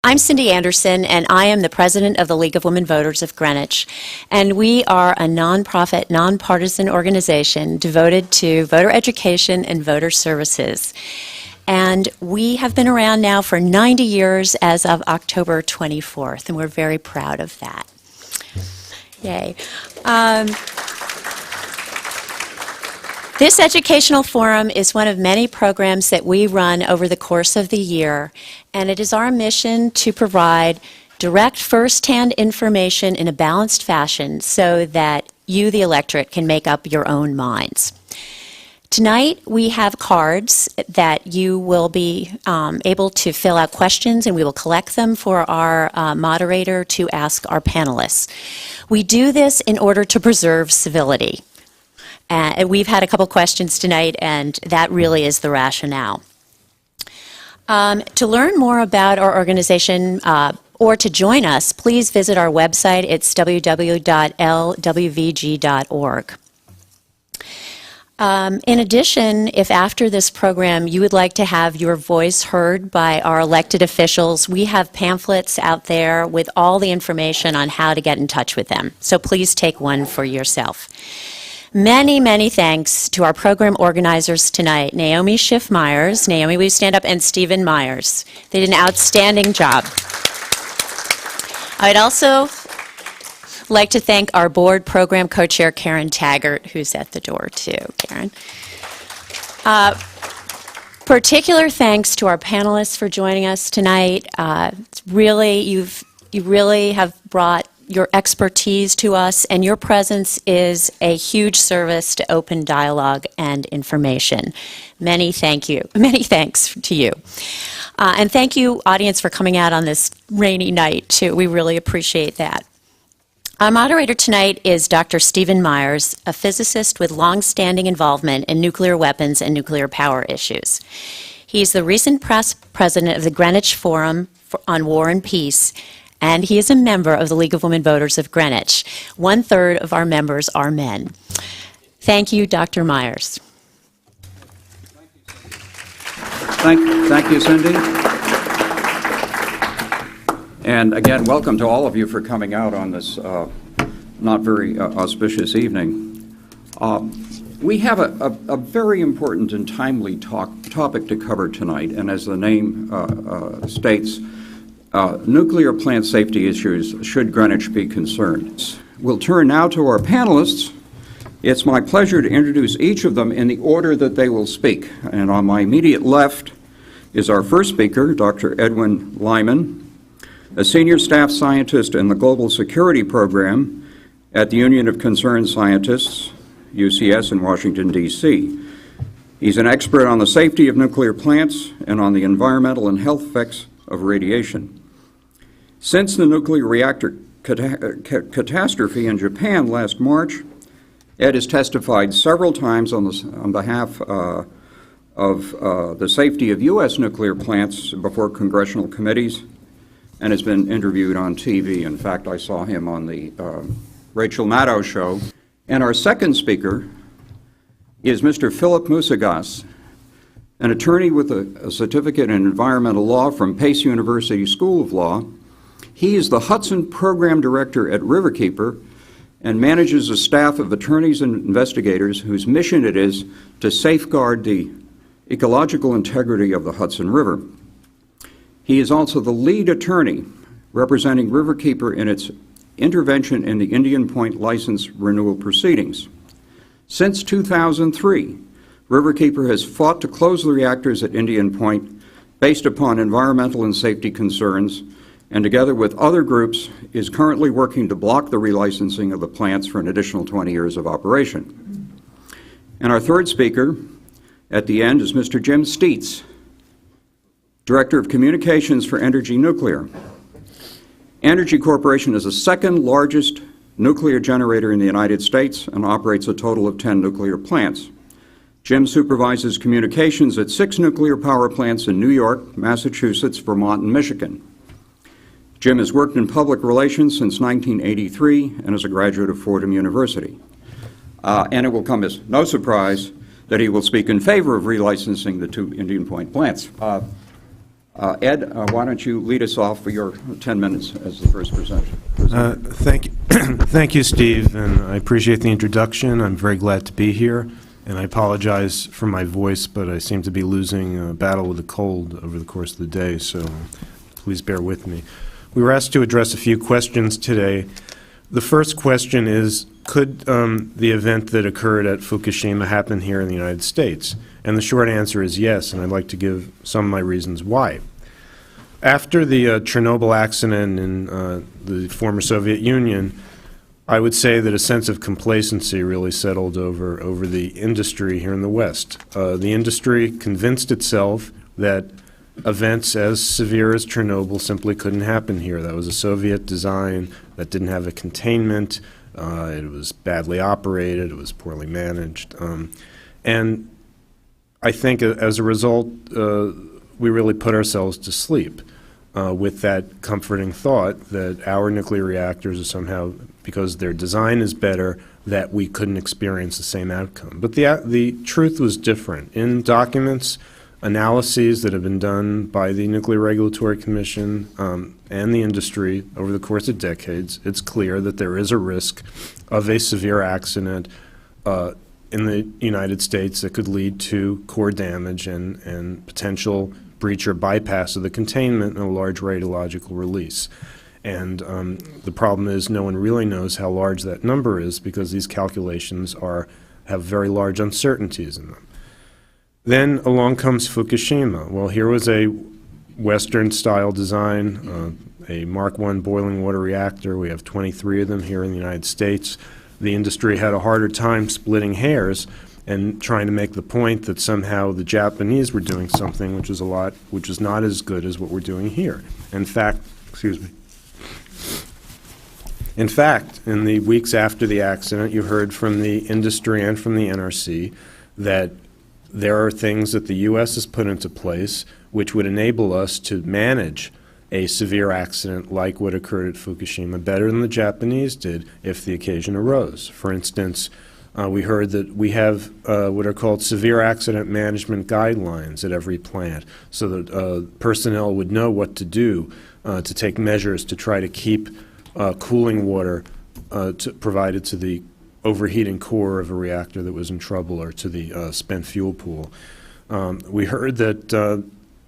I'm Cindy Anderson, and I am the president of the League of Women Voters of Greenwich. And we are a nonprofit, nonpartisan organization devoted to voter education and voter services. And we have been around now for 90 years as of October 24th, and we're very proud of that. Yay. This educational forum is one of many programs that we run over the course of the year, and it is our mission to provide direct first-hand information in a balanced fashion so that you, the electorate, can make up your own minds. Tonight, we have cards that you will be able to fill out questions, and we will collect them for our moderator to ask our panelists. We do this in order to preserve civility. We've had a couple questions tonight, and that really is the rationale. To learn more about our organization or to join us, please visit our website. It's www.lwvg.org. In addition, if after this program you would like to have your voice heard by our elected officials, we have pamphlets out there with all the information on how to get in touch with them. So please take one for yourself. Many, many thanks to our program organizers tonight, Naomi Schiff-Myers, Naomi, will you stand up, and Stephen Myers. They did an outstanding job. I'd also like to thank our board program co-chair, Karen Taggart, who's at the door too. Karen. Particular thanks to our panelists for joining us tonight. You really have brought your expertise to us, and your presence is a huge service to open dialogue and information. Many thanks to you. And thank you, audience, for coming out on this rainy night, too. We really appreciate that. Our moderator tonight is Dr. Stephen Myers, a physicist with long-standing involvement in nuclear weapons and nuclear power issues. He's the recent president of the Greenwich Forum on War and Peace, and he is a member of the League of Women Voters of Greenwich. 1/3 of our members are men. Thank you, Dr. Myers. Thank you, Cindy. And again, welcome to all of you for coming out on this not very auspicious evening. We have a very important and timely topic to cover tonight, and as the name states, nuclear plant safety issues, should Greenwich be concerned. We'll turn now to our panelists. It's my pleasure to introduce each of them in the order that they will speak. And on my immediate left is our first speaker, Dr. Edwin Lyman, a senior staff scientist in the Global Security Program at the Union of Concerned Scientists, UCS, in Washington, D.C. He's an expert on the safety of nuclear plants and on the environmental and health effects of radiation. Since the nuclear reactor catastrophe in Japan last March, Ed has testified several times on behalf of the safety of U.S. nuclear plants before congressional committees and has been interviewed on TV. In fact, I saw him on the Rachel Maddow show. And our second speaker is Mr. Philip Musagas, an attorney with a certificate in environmental law from Pace University School of Law. He is the Hudson Program Director at Riverkeeper and manages a staff of attorneys and investigators whose mission it is to safeguard the ecological integrity of the Hudson River. He is also the lead attorney representing Riverkeeper in its intervention in the Indian Point license renewal proceedings. Since 2003, Riverkeeper has fought to close the reactors at Indian Point based upon environmental and safety concerns, and together with other groups is currently working to block the relicensing of the plants for an additional 20 years of operation. And our third speaker at the end is Mr. Jim Steitz, Director of Communications for Energy Nuclear. Energy Corporation is the second largest nuclear generator in the United States and operates a total of 10 nuclear plants. Jim supervises communications at 6 nuclear power plants in New York, Massachusetts, Vermont, and Michigan. Jim has worked in public relations since 1983 and is a graduate of Fordham University. And it will come as no surprise that he will speak in favor of relicensing the 2 Indian Point plants. Ed, why don't you lead us off for your 10 minutes as the first presenter? Thank you. Thank you, Steve, and I appreciate the introduction. I'm very glad to be here, and I apologize for my voice, but I seem to be losing a battle with a cold over the course of the day, so please bear with me. We were asked to address a few questions today. The first question is, could the event that occurred at Fukushima happen here in the United States? And the short answer is yes, and I'd like to give some of my reasons why. After the Chernobyl accident in the former Soviet Union, I would say that a sense of complacency really settled over the industry here in the West. The industry convinced itself that events as severe as Chernobyl simply couldn't happen here. That was a Soviet design that didn't have a containment. It was badly operated. It was poorly managed. And I think as a result, we really put ourselves to sleep with that comforting thought that our nuclear reactors are somehow, because their design is better, that we couldn't experience the same outcome. But the truth was different. In documents, analyses that have been done by the Nuclear Regulatory Commission and the industry over the course of decades, it's clear that there is a risk of a severe accident in the United States that could lead to core damage and potential breach or bypass of the containment and a large radiological release. And the problem is no one really knows how large that number is because these calculations have very large uncertainties in them. Then along comes Fukushima. Well, here was a Western-style design, a Mark I boiling water reactor. We have 23 of them here in the United States. The industry had a harder time splitting hairs and trying to make the point that somehow the Japanese were doing something which is not as good as what we're doing here. In fact, in the weeks after the accident, you heard from the industry and from the NRC that there are things that the U.S. has put into place which would enable us to manage a severe accident like what occurred at Fukushima better than the Japanese did if the occasion arose. For instance, we heard that we have what are called severe accident management guidelines at every plant so that personnel would know what to do to take measures to try to keep cooling water provided to the overheating core of a reactor that was in trouble or to the spent fuel pool. We heard that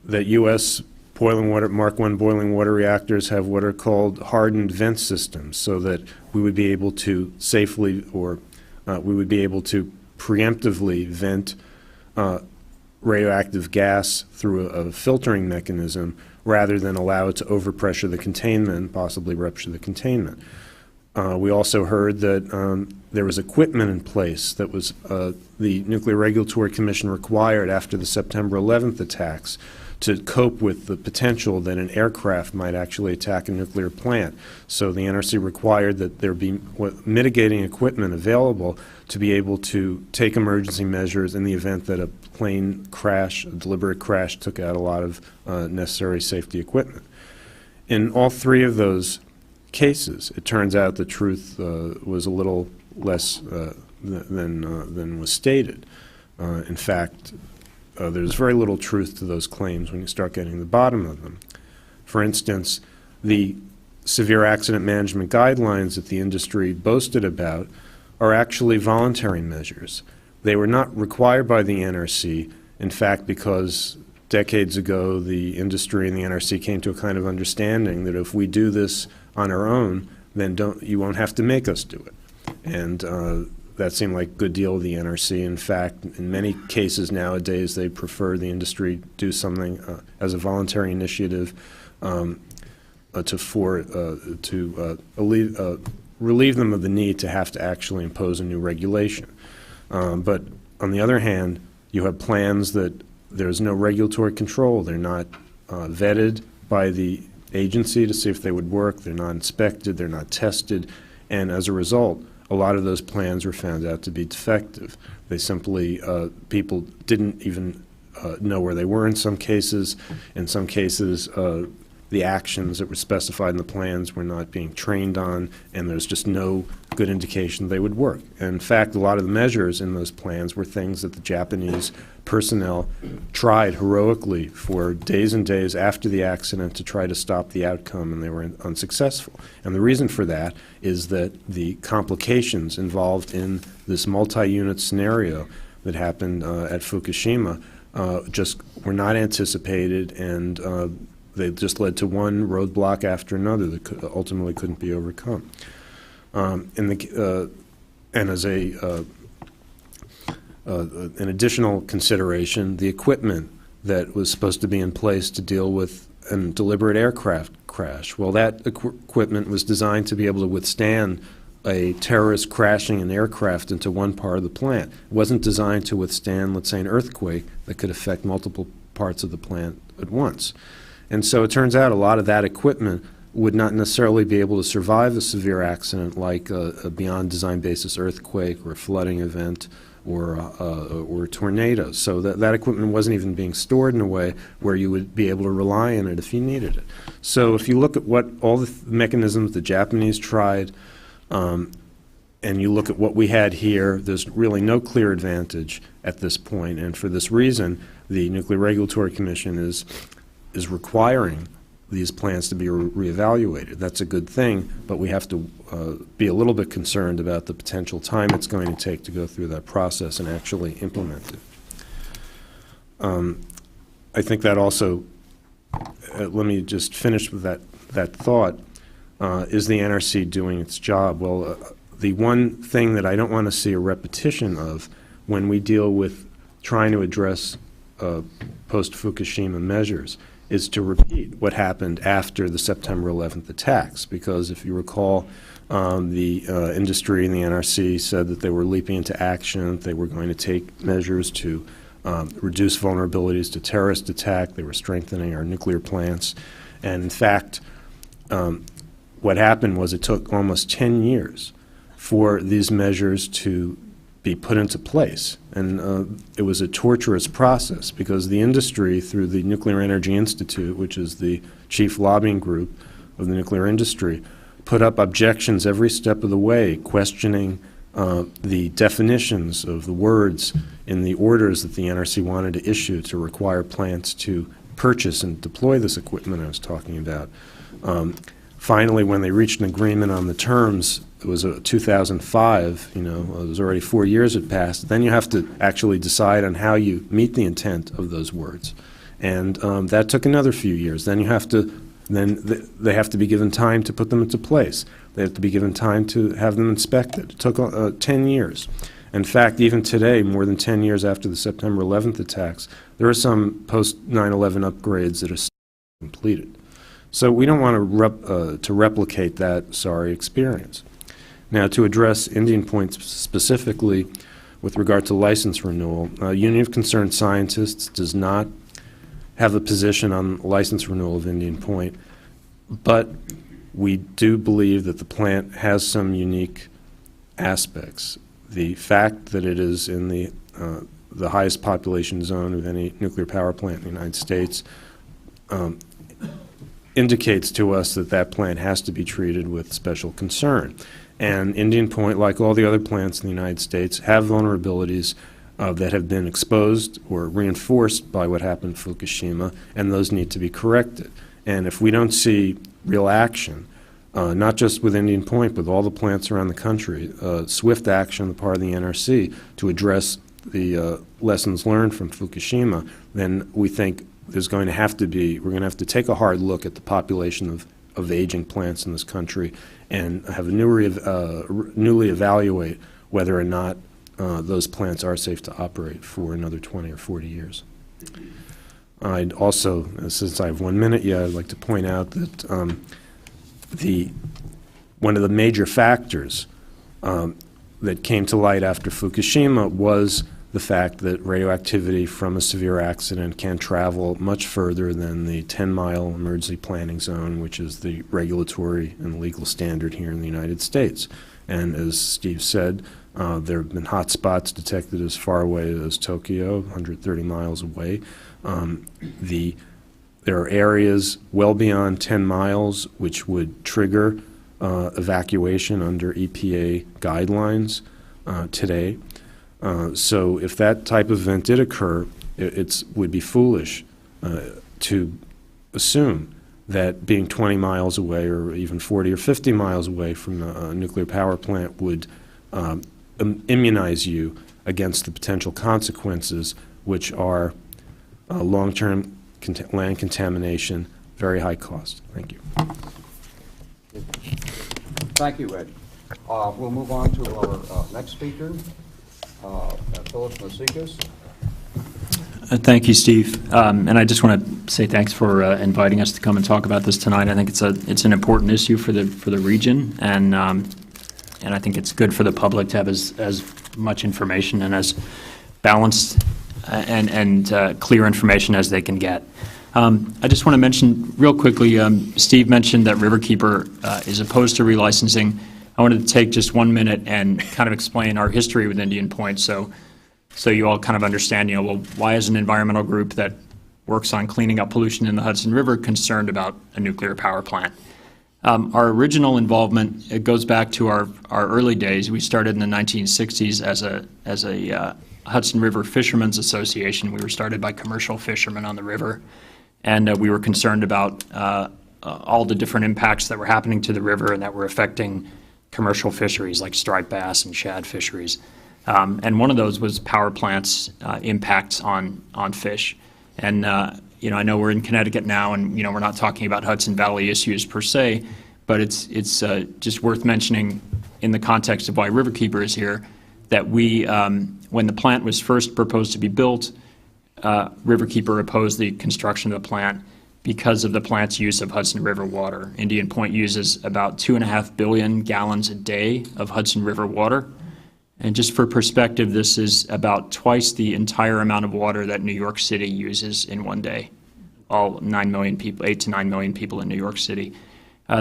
U.S. Mark I boiling water reactors have what are called hardened vent systems so that we would be able to safely or we would be able to preemptively vent radioactive gas through a filtering mechanism rather than allow it to overpressure the containment and possibly rupture the containment. We also heard that there was equipment in place that was the Nuclear Regulatory Commission required after the September 11th attacks to cope with the potential that an aircraft might actually attack a nuclear plant. So the NRC required that there be mitigating equipment available to be able to take emergency measures in the event that a plane crash, a deliberate crash, took out a lot of necessary safety equipment. In all three of those cases, it turns out the truth was a little less than was stated. In fact, there's very little truth to those claims when you start getting to the bottom of them. For instance, the severe accident management guidelines that the industry boasted about are actually voluntary measures. They were not required by the NRC, in fact, because decades ago the industry and the NRC came to a kind of understanding that if we do this on our own, then you won't have to make us do it. And that seemed like a good deal of the NRC. In fact, in many cases nowadays, they prefer the industry do something as a voluntary initiative to relieve them of the need to have to actually impose a new regulation. But on the other hand, you have plans that there's no regulatory control. They're not vetted by the agency to see if they would work. They're not inspected. They're not tested. And as a result, a lot of those plans were found out to be defective. They simply, people didn't even know where they were in some cases. In some cases, the actions that were specified in the plans were not being trained on, and there's just no good indication they would work. In fact, a lot of the measures in those plans were things that the Japanese personnel tried heroically for days and days after the accident to try to stop the outcome, and they were unsuccessful. And the reason for that is that the complications involved in this multi-unit scenario that happened at Fukushima just were not anticipated, and they just led to one roadblock after another that ultimately couldn't be overcome. And as an additional consideration, the equipment that was supposed to be in place to deal with a deliberate aircraft crash, well, that equipment was designed to be able to withstand a terrorist crashing an aircraft into one part of the plant. It wasn't designed to withstand, let's say, an earthquake that could affect multiple parts of the plant at once. And so it turns out a lot of that equipment would not necessarily be able to survive a severe accident like a beyond design basis earthquake or a flooding event or a tornado. So that equipment wasn't even being stored in a way where you would be able to rely on it if you needed it. So if you look at what all the mechanisms the Japanese tried, and you look at what we had here, there's really no clear advantage at this point. And for this reason, the Nuclear Regulatory Commission is requiring these plans to be reevaluated. That's a good thing, but we have to be a little bit concerned about the potential time it's going to take to go through that process and actually implement it. I think that also, let me just finish with that thought. Is the NRC doing its job? Well, the one thing that I don't want to see a repetition of when we deal with trying to address post-Fukushima measures is to repeat what happened after the September 11th attacks, because if you recall, the industry and the NRC said that they were leaping into action, they were going to take measures to reduce vulnerabilities to terrorist attack, they were strengthening our nuclear plants, and in fact, what happened was it took almost 10 years for these measures to be put into place. And it was a torturous process because the industry, through the Nuclear Energy Institute, which is the chief lobbying group of the nuclear industry, put up objections every step of the way, questioning the definitions of the words in the orders that the NRC wanted to issue to require plants to purchase and deploy this equipment I was talking about. Finally, when they reached an agreement on the terms, it was 2005, it was already 4 years had passed, then you have to actually decide on how you meet the intent of those words. And that took another few years. Then they have to be given time to put them into place. They have to be given time to have them inspected. It took 10 years. In fact, even today, more than 10 years after the September 11th attacks, there are some post-9/11 upgrades that are still completed. So we don't want to replicate that sorry experience. Now, to address Indian Point specifically with regard to license renewal, Union of Concerned Scientists does not have a position on license renewal of Indian Point, but we do believe that the plant has some unique aspects. The fact that it is in the highest population zone of any nuclear power plant in the United States indicates to us that that plant has to be treated with special concern. And Indian Point, like all the other plants in the United States, have vulnerabilities that have been exposed or reinforced by what happened in Fukushima, and those need to be corrected. And if we don't see real action, not just with Indian Point, but all the plants around the country, swift action on the part of the NRC to address the lessons learned from Fukushima, then we think we're going to have to take a hard look at the population of aging plants in this country and have newly evaluate whether or not those plants are safe to operate for another 20 or 40 years. I'd also, since I have 1 minute, I'd like to point out that one of the major factors that came to light after Fukushima was the fact that radioactivity from a severe accident can travel much further than the 10-mile emergency planning zone, which is the regulatory and legal standard here in the United States. And as Steve said, there have been hot spots detected as far away as Tokyo, 130 miles away. There are areas well beyond 10 miles which would trigger evacuation under EPA guidelines today. So if that type of event did occur, it would be foolish to assume that being 20 miles away or even 40 or 50 miles away from a nuclear power plant would immunize you against the potential consequences, which are long-term land contamination, very high cost. Thank you. Thank you, Ed. We'll move on to our next speaker, Philip Masikas. Thank you, Steve. And I just want to say thanks for inviting us to come and talk about this tonight. I think it's an important issue for the region, and I think it's good for the public to have as much information and as balanced and clear information as they can get. I just want to mention real quickly, Steve mentioned that Riverkeeper is opposed to relicensing. I wanted to take just 1 minute and kind of explain our history with Indian Point, so you all kind of understand, well, why is an environmental group that works on cleaning up pollution in the Hudson River concerned about a nuclear power plant? Our original involvement, it goes back to our early days. We started in the 1960s as a Hudson River Fishermen's Association. We were started by commercial fishermen on the river, and we were concerned about all the different impacts that were happening to the river and that were affecting commercial fisheries like striped bass and shad fisheries. And one of those was power plants' impacts on fish. And I know we're in Connecticut now, and we're not talking about Hudson Valley issues per se, but it's just worth mentioning in the context of why Riverkeeper is here that we, when the plant was first proposed to be built, Riverkeeper opposed the construction of the plant because of the plant's use of Hudson River water. Indian Point uses about 2.5 billion gallons a day of Hudson River water. And just for perspective, this is about twice the entire amount of water that New York City uses in one day. All 9 million people, 8 to 9 million people in New York City.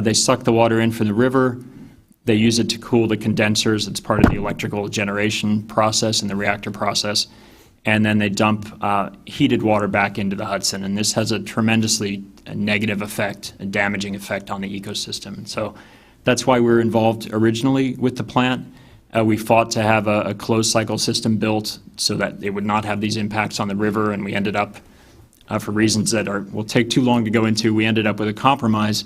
They suck the water in from the river. They use it to cool the condensers. It's part of the electrical generation process and the reactor process. And then they dump heated water back into the Hudson. And this has a tremendously negative effect, a damaging effect on the ecosystem. And so that's why we were involved originally with the plant. We fought to have a closed cycle system built so that it would not have these impacts on the river, and we ended up, for reasons that will take too long to go into, we ended up with a compromise,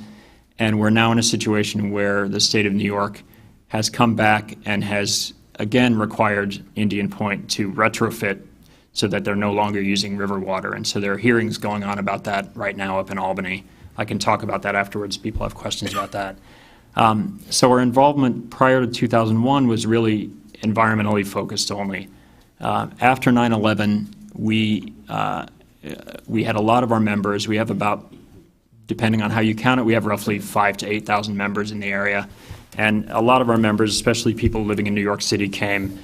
and we're now in a situation where the state of New York has come back and has again required Indian Point to retrofit so that they're no longer using river water. And so there are hearings going on about that right now up in Albany. I can talk about that afterwards. People have questions about that. So our involvement prior to 2001 was really environmentally focused only. After 9/11, we had a lot of our members. We have about, depending on how you count it, we have roughly 5,000 to 8,000 members in the area. And a lot of our members, especially people living in New York City, came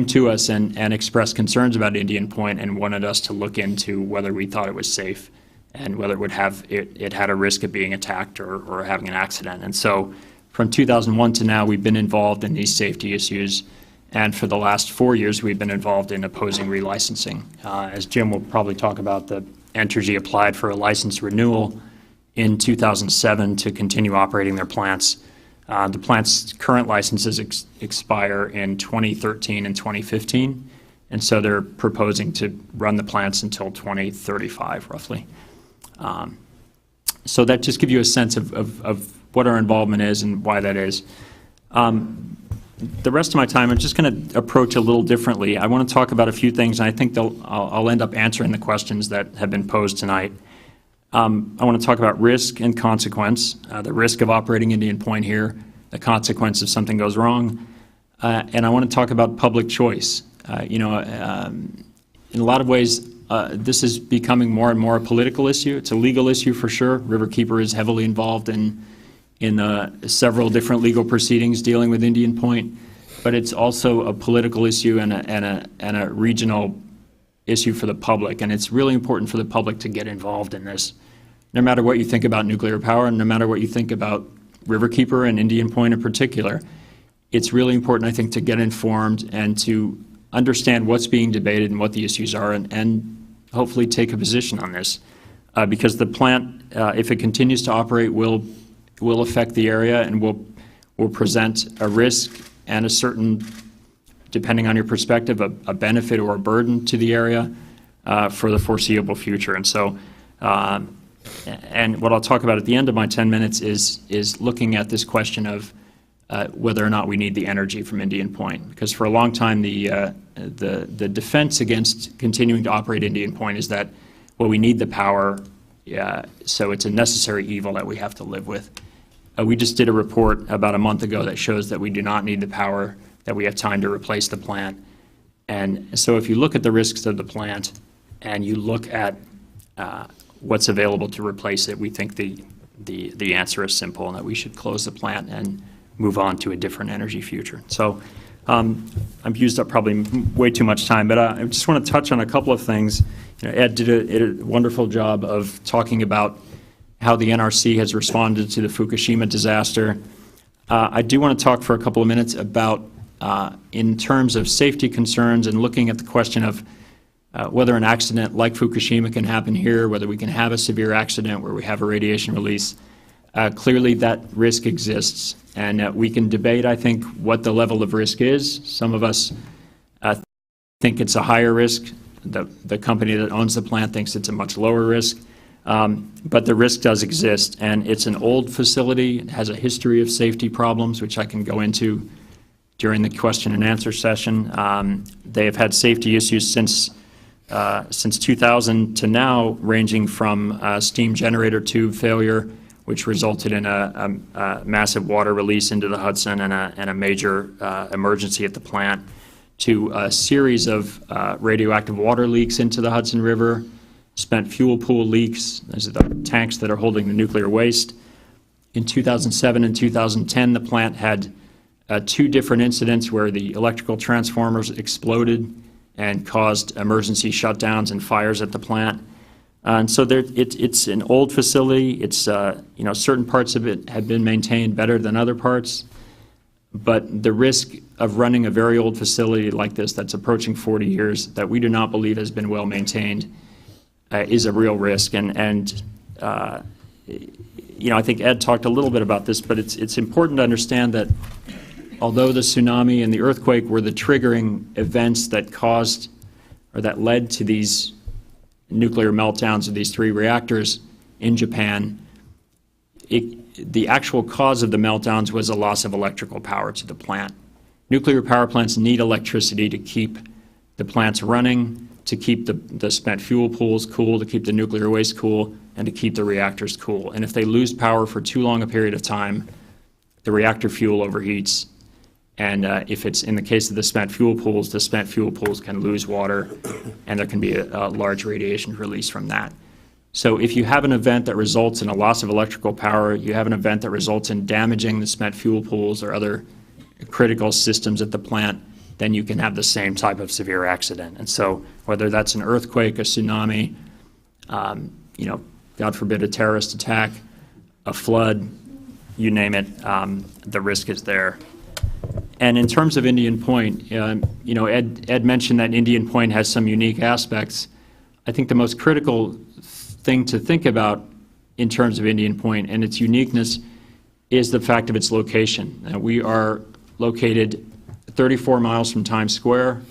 to us and expressed concerns about Indian Point and wanted us to look into whether we thought it was safe and whether it would have it had a risk of being attacked or having an accident. And so from 2001 to now, we've been involved in these safety issues, and for the last 4 years, we've been involved in opposing relicensing. As Jim will probably talk about, the Entergy applied for a license renewal in 2007 to continue operating their plants. The plant's current licenses expire in 2013 and 2015, and so they're proposing to run the plants until 2035, roughly. So that just gives you a sense of what our involvement is and why that is. The rest of my time, I'm just going to approach a little differently. I want to talk about a few things, and I think I'll end up answering the questions that have been posed tonight. I want to talk about risk and consequence, the risk of operating Indian Point here, the consequence if something goes wrong, and I want to talk about public choice. In a lot of ways, this is becoming more and more a political issue. It's a legal issue for sure. Riverkeeper is heavily involved in several different legal proceedings dealing with Indian Point, but it's also a political issue and a regional issue for the public, and it's really important for the public to get involved in this. No matter what you think about nuclear power, and no matter what you think about Riverkeeper and Indian Point in particular, it's really important, I think, to get informed and to understand what's being debated and what the issues are, and hopefully take a position on this, because the plant, if it continues to operate, will affect the area and will will present a risk and a certain, depending on your perspective, a benefit or a burden to the area for the foreseeable future. And so, and what I'll talk about at the end of my 10 minutes is looking at this question of whether or not we need the energy from Indian Point. Because for a long time, the defense against continuing to operate Indian Point is that, well, we need the power, so it's a necessary evil that we have to live with. We just did a report about a month ago that shows that we do not need the power, that we have time to replace the plant. And so if you look at the risks of the plant and you look at what's available to replace it, we think the answer is simple, and that we should close the plant and move on to a different energy future. So I've used up probably way too much time, but I just want to touch on a couple of things. Ed did a wonderful job of talking about how the NRC has responded to the Fukushima disaster. I do want to talk for a couple of minutes about, in terms of safety concerns and looking at the question of whether an accident like Fukushima can happen here, whether we can have a severe accident where we have a radiation release. Clearly that risk exists, and we can debate, I think, what the level of risk is. Some of us think it's a higher risk. The company that owns the plant thinks it's a much lower risk. But the risk does exist, and it's an old facility. It has a history of safety problems, which I can go into during the question and answer session. They have had safety issues since 2000 to now, ranging from steam generator tube failure, which resulted in a massive water release into the Hudson and a major emergency at the plant, to a series of radioactive water leaks into the Hudson River, spent fuel pool leaks. Those are the tanks that are holding the nuclear waste. In 2007 and 2010, the plant had 2 different incidents where the electrical transformers exploded and caused emergency shutdowns and fires at the plant. And so it's an old facility. It's certain parts of it have been maintained better than other parts, but the risk of running a very old facility like this that's approaching 40 years that we do not believe has been well maintained is a real risk. And I think Ed talked a little bit about this, but it's important to understand that although the tsunami and the earthquake were the triggering events that caused or that led to these nuclear meltdowns of these 3 reactors in Japan, the actual cause of the meltdowns was a loss of electrical power to the plant. Nuclear power plants need electricity to keep the plants running, to keep the spent fuel pools cool, to keep the nuclear waste cool, and to keep the reactors cool. And if they lose power for too long a period of time, the reactor fuel overheats. And if it's in the case of the spent fuel pools can lose water, and there can be a large radiation release from that. So if you have an event that results in a loss of electrical power, you have an event that results in damaging the spent fuel pools or other critical systems at the plant, then you can have the same type of severe accident. And so whether that's an earthquake, a tsunami, God forbid, a terrorist attack, a flood, you name it, the risk is there. And in terms of Indian Point, Ed mentioned that Indian Point has some unique aspects. I think the most critical thing to think about in terms of Indian Point and its uniqueness is the fact of its location. We are located 34 miles from Times Square.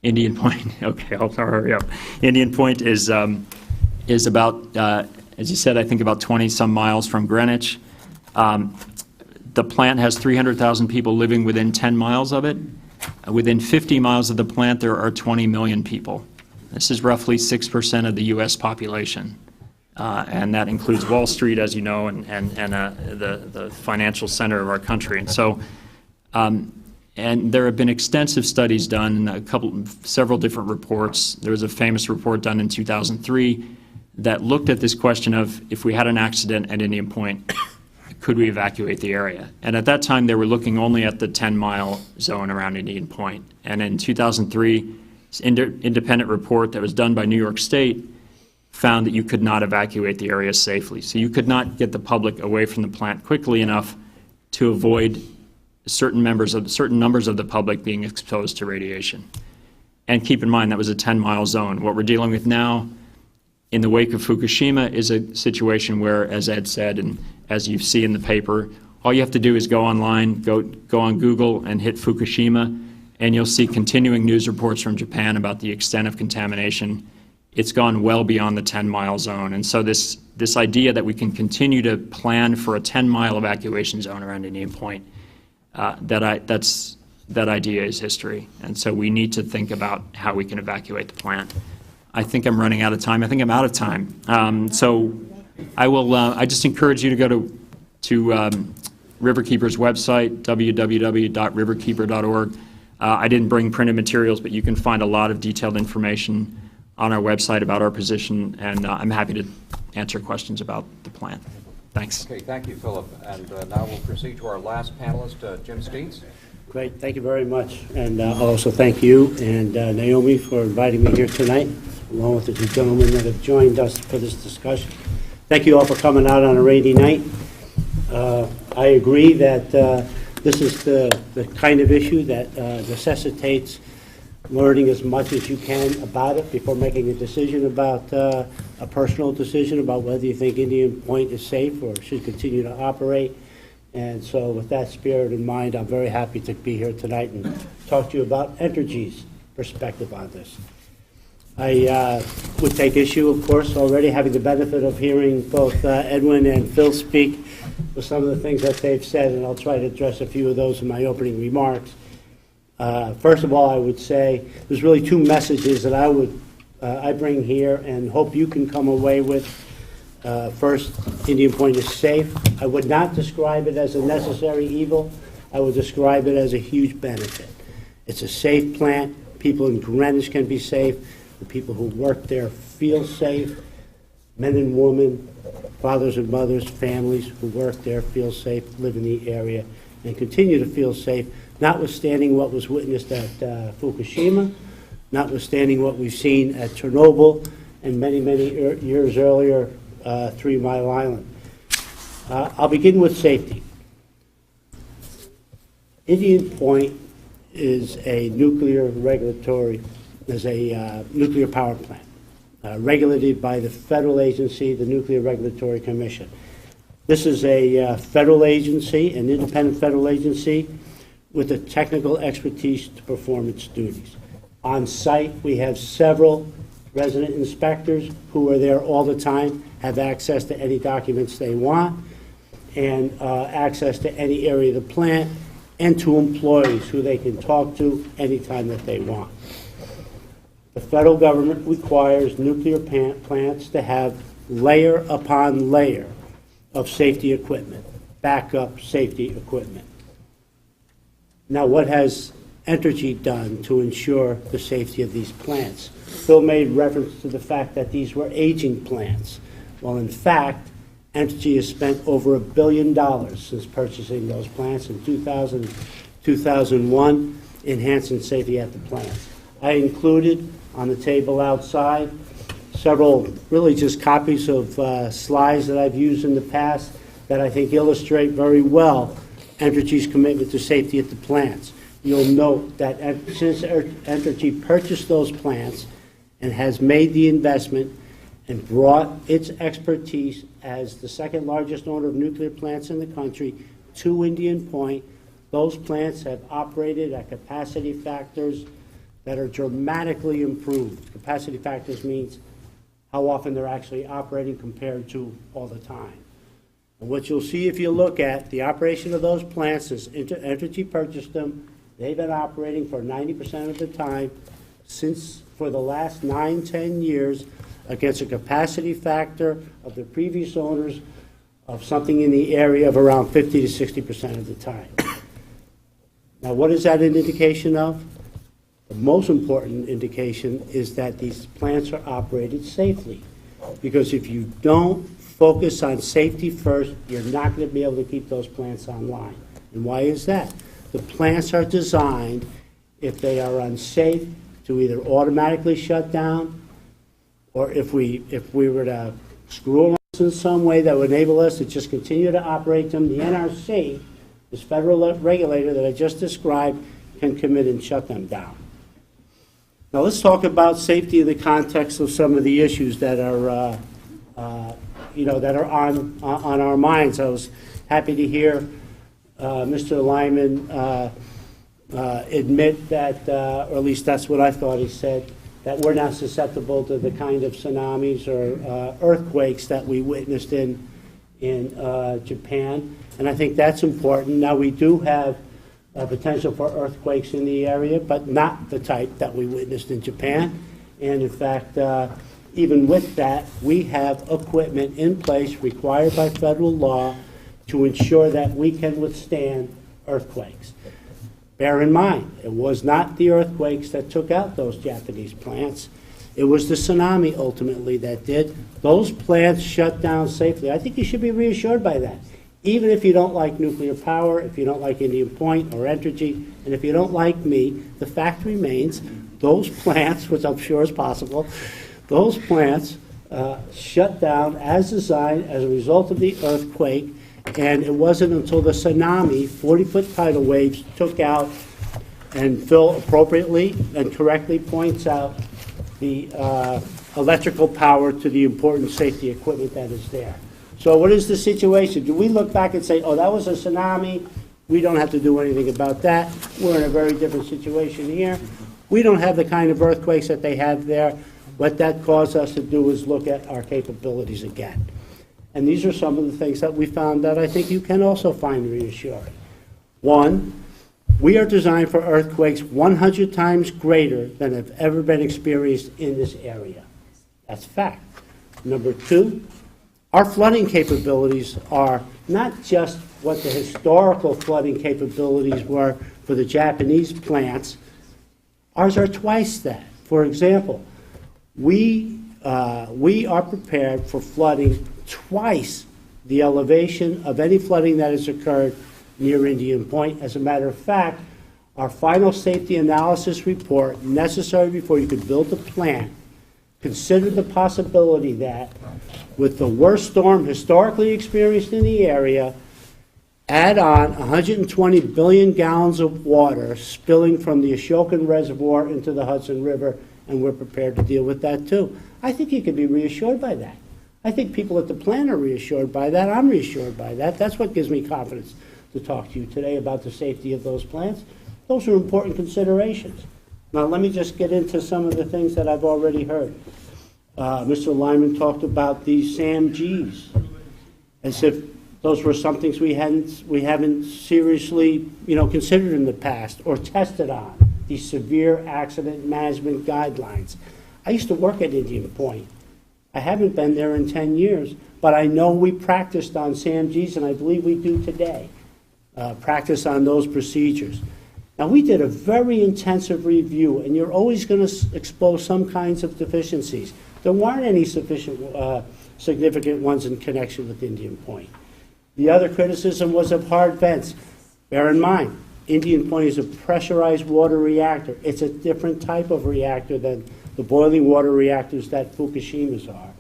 Indian Point, okay, I'll hurry up. Indian Point is about, as you said, I think about 20-some miles from Greenwich. The plant has 300,000 people living within 10 miles of it. Within 50 miles of the plant, there are 20 million people. This is roughly 6% of the U.S. population. And that includes Wall Street, as you know, and the financial center of our country. And so, and there have been extensive studies done, several different reports. There was a famous report done in 2003 that looked at this question of, if we had an accident at Indian Point, could we evacuate the area? And at that time, they were looking only at the 10-mile zone around Indian Point. And in 2003, this independent report that was done by New York State found that you could not evacuate the area safely. So you could not get the public away from the plant quickly enough to avoid certain numbers of the public being exposed to radiation. And keep in mind, that was a 10-mile zone. What we're dealing with now in the wake of Fukushima is a situation where, as Ed said, and as you see in the paper, All you have to do is go online, go on Google and hit Fukushima, and you'll see continuing news reports from Japan about the extent of contamination. It's gone well beyond the 10-mile zone. And so this idea that we can continue to plan for a 10-mile evacuation zone around Indian Point, that idea is history. And so we need to think about how we can evacuate the plant. I think I'm running out of time. I think I'm out of time. So I just encourage you to go to Riverkeeper's website, www.riverkeeper.org. I didn't bring printed materials, but you can find a lot of detailed information on our website about our position, and I'm happy to answer questions about the plan. Thanks. Okay, thank you, Philip. And now we'll proceed to our last panelist, Jim Steens. Great, thank you very much. And I'll also thank you and Naomi for inviting me here tonight, along with the two gentlemen that have joined us for this discussion. Thank you all for coming out on a rainy night. I agree that this is the kind of issue that necessitates learning as much as you can about it before making a decision about a personal decision about whether you think Indian Point is safe or should continue to operate. And so with that spirit in mind, I'm very happy to be here tonight and talk to you about Entergy's perspective on this. I would take issue, of course, already having the benefit of hearing both Edwin and Phil speak with some of the things that they've said, and I'll try to address a few of those in my opening remarks. First of all, I would say there's really two messages that I bring here and hope you can come away with. First, Indian Point is safe. I would not describe it as a necessary evil. I would describe it as a huge benefit. It's a safe plant. People in Greenwich can be safe. The people who work there feel safe. Men and women, fathers and mothers, families who work there feel safe, live in the area, and continue to feel safe, notwithstanding what was witnessed at Fukushima, notwithstanding what we've seen at Chernobyl, and many, many years earlier, 3 Mile Island. I'll begin with safety. Indian Point is a nuclear power plant, regulated by the federal agency, the Nuclear Regulatory Commission. This is a federal agency, an independent federal agency, with the technical expertise to perform its duties. On site, we have several resident inspectors who are there all the time, have access to any documents they want, and access to any area of the plant, and to employees who they can talk to anytime that they want. The federal government requires nuclear plants to have layer upon layer of safety equipment, backup safety equipment. Now, what has Entergy done to ensure the safety of these plants? Phil made reference to the fact that these were aging plants. Well, in fact, Entergy has spent over $1 billion since purchasing those plants in 2001, enhancing safety at the plants. I included on the table outside several really just copies of slides that I've used in the past that I think illustrate very well Entergy's commitment to safety at the plants. You'll note that since Entergy purchased those plants and has made the investment and brought its expertise as the second largest owner of nuclear plants in the country to Indian Point, those plants have operated at capacity factors that are dramatically improved. Capacity factors means how often they're actually operating compared to all the time. And what you'll see if you look at the operation of those plants is Entergy purchased them. They've been operating for 90% of the time for the last 9-10 years against a capacity factor of the previous owners of something in the area of around 50 to 60% of the time. Now, what is that an indication of? The most important indication is that these plants are operated safely. Because if you don't focus on safety first, you're not going to be able to keep those plants online. And why is that? The plants are designed, if they are unsafe, to either automatically shut down, or if we were to screw around in some way that would enable us to just continue to operate them, the NRC, this federal regulator that I just described, can come in and shut them down. Now let's talk about safety in the context of some of the issues that are, that are on our minds. I was happy to hear Mr. Lyman admit that, or at least that's what I thought he said, that we're not susceptible to the kind of tsunamis or earthquakes that we witnessed in Japan. And I think that's important. Now, we do have potential for earthquakes in the area, but not the type that we witnessed in Japan. And in fact, even with that, we have equipment in place required by federal law to ensure that we can withstand earthquakes. Bear in mind, it was not the earthquakes that took out those Japanese plants. It was the tsunami ultimately that did. Those plants shut down safely. I think you should be reassured by that. Even if you don't like nuclear power, if you don't like Indian Point or Entergy, and if you don't like me, the fact remains those plants, which I'm sure is possible, those plants shut down as designed as a result of the earthquake, and it wasn't until the tsunami, 40-foot tidal waves, took out, and Phil appropriately and correctly points out the electrical power to the important safety equipment that is there. So what is the situation? Do we look back and say, oh, that was a tsunami, we don't have to do anything about that, we're in a very different situation here, we don't have the kind of earthquakes that they have there? What that caused us to do is look at our capabilities again. And these are some of the things that we found that I think you can also find reassuring. One, we are designed for earthquakes 100 times greater than have ever been experienced in this area. That's fact. Number two, our flooding capabilities are not just what the historical flooding capabilities were for the Japanese plants. Ours are twice that. For example, we are prepared for flooding twice the elevation of any flooding that has occurred near Indian Point. As a matter of fact, our final safety analysis report, necessary before you could build the plant, considered the possibility that with the worst storm historically experienced in the area, add on 120 billion gallons of water spilling from the Ashokan Reservoir into the Hudson River, and we're prepared to deal with that too. I think you can be reassured by that. I think people at the plant are reassured by that. I'm reassured by that. That's what gives me confidence to talk to you today about the safety of those plants. Those are important considerations. Now, let me just get into some of the things that I've already heard. Mr. Lyman talked about these SAM-Gs, as if those were some things we haven't seriously, considered in the past or tested on, these severe accident management guidelines. I used to work at Indian Point. I haven't been there in 10 years, but I know we practiced on SAM-Gs, and I believe we do today, practice on those procedures. Now, we did a very intensive review, and you're always going to expose some kinds of deficiencies. There weren't any significant ones in connection with Indian Point. The other criticism was of hard vents. Bear in mind, Indian Point is a pressurized water reactor. It's a different type of reactor than the boiling water reactors that Fukushima's are.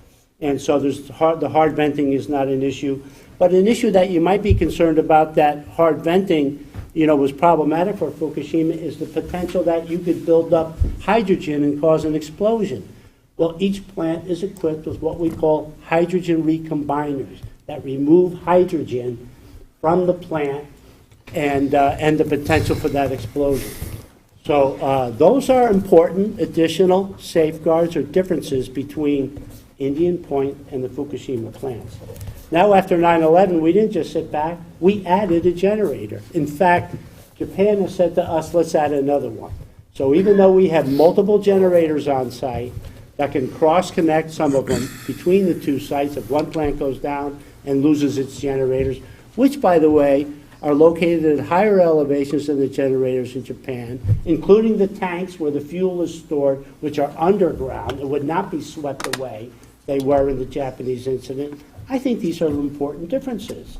And so the hard venting is not an issue. But an issue that you might be concerned about, that hard venting was problematic for Fukushima, is the potential that you could build up hydrogen and cause an explosion. Well, each plant is equipped with what we call hydrogen recombiners that remove hydrogen from the plant and the potential for that explosion. So those are important additional safeguards or differences between Indian Point and the Fukushima plants. Now, after 9/11, we didn't just sit back. We added a generator. In fact, Japan has said to us, let's add another one. So even though we have multiple generators on site that can cross-connect, some of them, between the two sites if one plant goes down and loses its generators, which, by the way, are located at higher elevations than the generators in Japan, including the tanks where the fuel is stored, which are underground and would not be swept away. They were in the Japanese incident. I think these are important differences.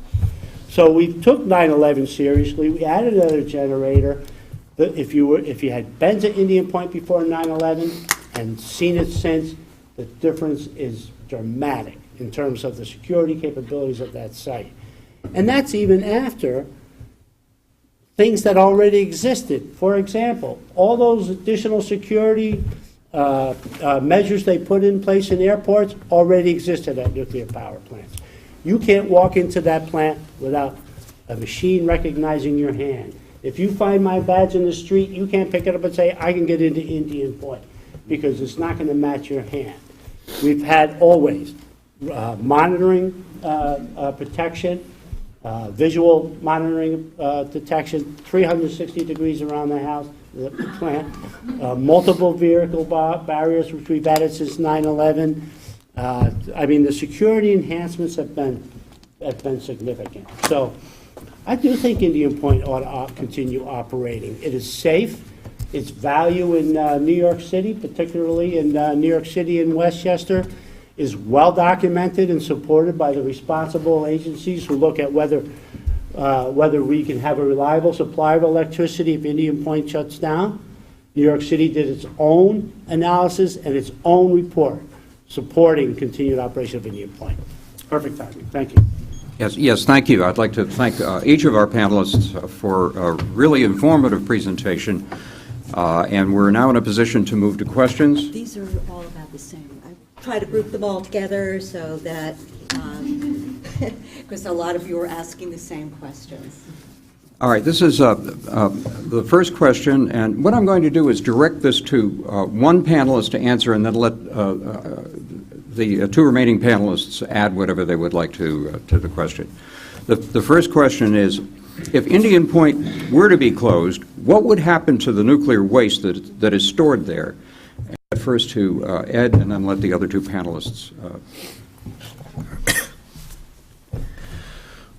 So we took 9/11 seriously. We added another generator. If you had been to Indian Point before 9/11 and seen it since, the difference is dramatic in terms of the security capabilities of that site. And that's even after things that already existed. For example, all those additional security measures they put in place in airports already existed at nuclear power plants. You can't walk into that plant without a machine recognizing your hand. If you find my badge in the street, you can't pick it up and say, I can get into Indian Point, because it's not going to match your hand. We've had always monitoring protection, visual monitoring detection, 360 degrees around the house, the plant, multiple vehicle barriers, which we've added since 9/11. I mean, the security enhancements have been significant. So I do think Indian Point ought to continue operating. It is safe. Its value in New York City, particularly in New York City and Westchester, is well documented and supported by the responsible agencies who look at whether we can have a reliable supply of electricity if Indian Point shuts down. New York City did its own analysis and its own report supporting continued operation of Indian Point. Perfect timing. Thank you. Yes, thank you. I'd like to thank each of our panelists for a really informative presentation. And we're now in a position to move to questions. These are all about the same. I try to group them all together so that, because a lot of you are asking the same questions. All right, this is the first question, and what I'm going to do is direct this to one panelist to answer, and then let the two remaining panelists add whatever they would like to the question. The first question is, if Indian Point were to be closed, what would happen to the nuclear waste that is stored there? First to Ed, and then let the other two panelists.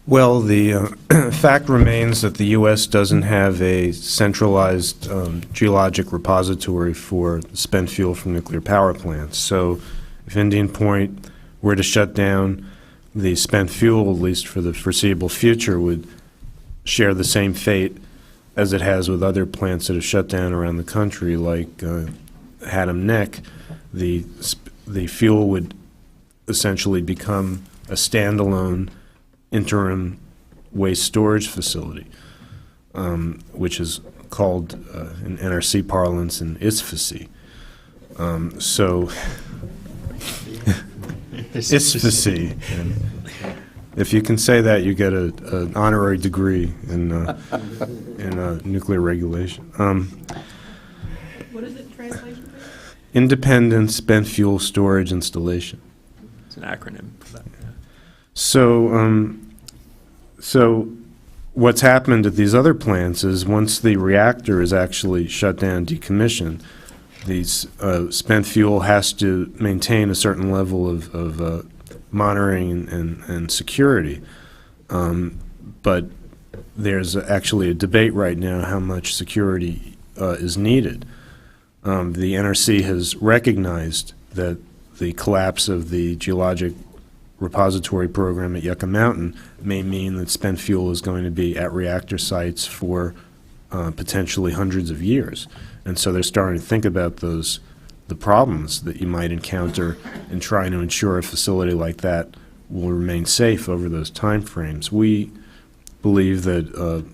Well, the fact remains that the U.S. doesn't have a centralized geologic repository for spent fuel from nuclear power plants. So if Indian Point were to shut down, the spent fuel, at least for the foreseeable future, would share the same fate as it has with other plants that have shut down around the country, like Haddam Neck. The fuel would essentially become a standalone interim waste storage facility, which is called in NRC parlance an ISFAC. ISFAC. If you can say that, you get an honorary degree in nuclear regulation. What is it, translation? Independent Spent Fuel Storage Installation. It's an acronym for that. Yeah. So what's happened at these other plants is once the reactor is actually shut down, decommissioned, the spent fuel has to maintain a certain level of monitoring and security. But there's actually a debate right now how much security is needed. The NRC has recognized that the collapse of the geologic repository program at Yucca Mountain may mean that spent fuel is going to be at reactor sites for potentially hundreds of years. And so they're starting to think about the problems that you might encounter in trying to ensure a facility like that will remain safe over those time frames. We believe that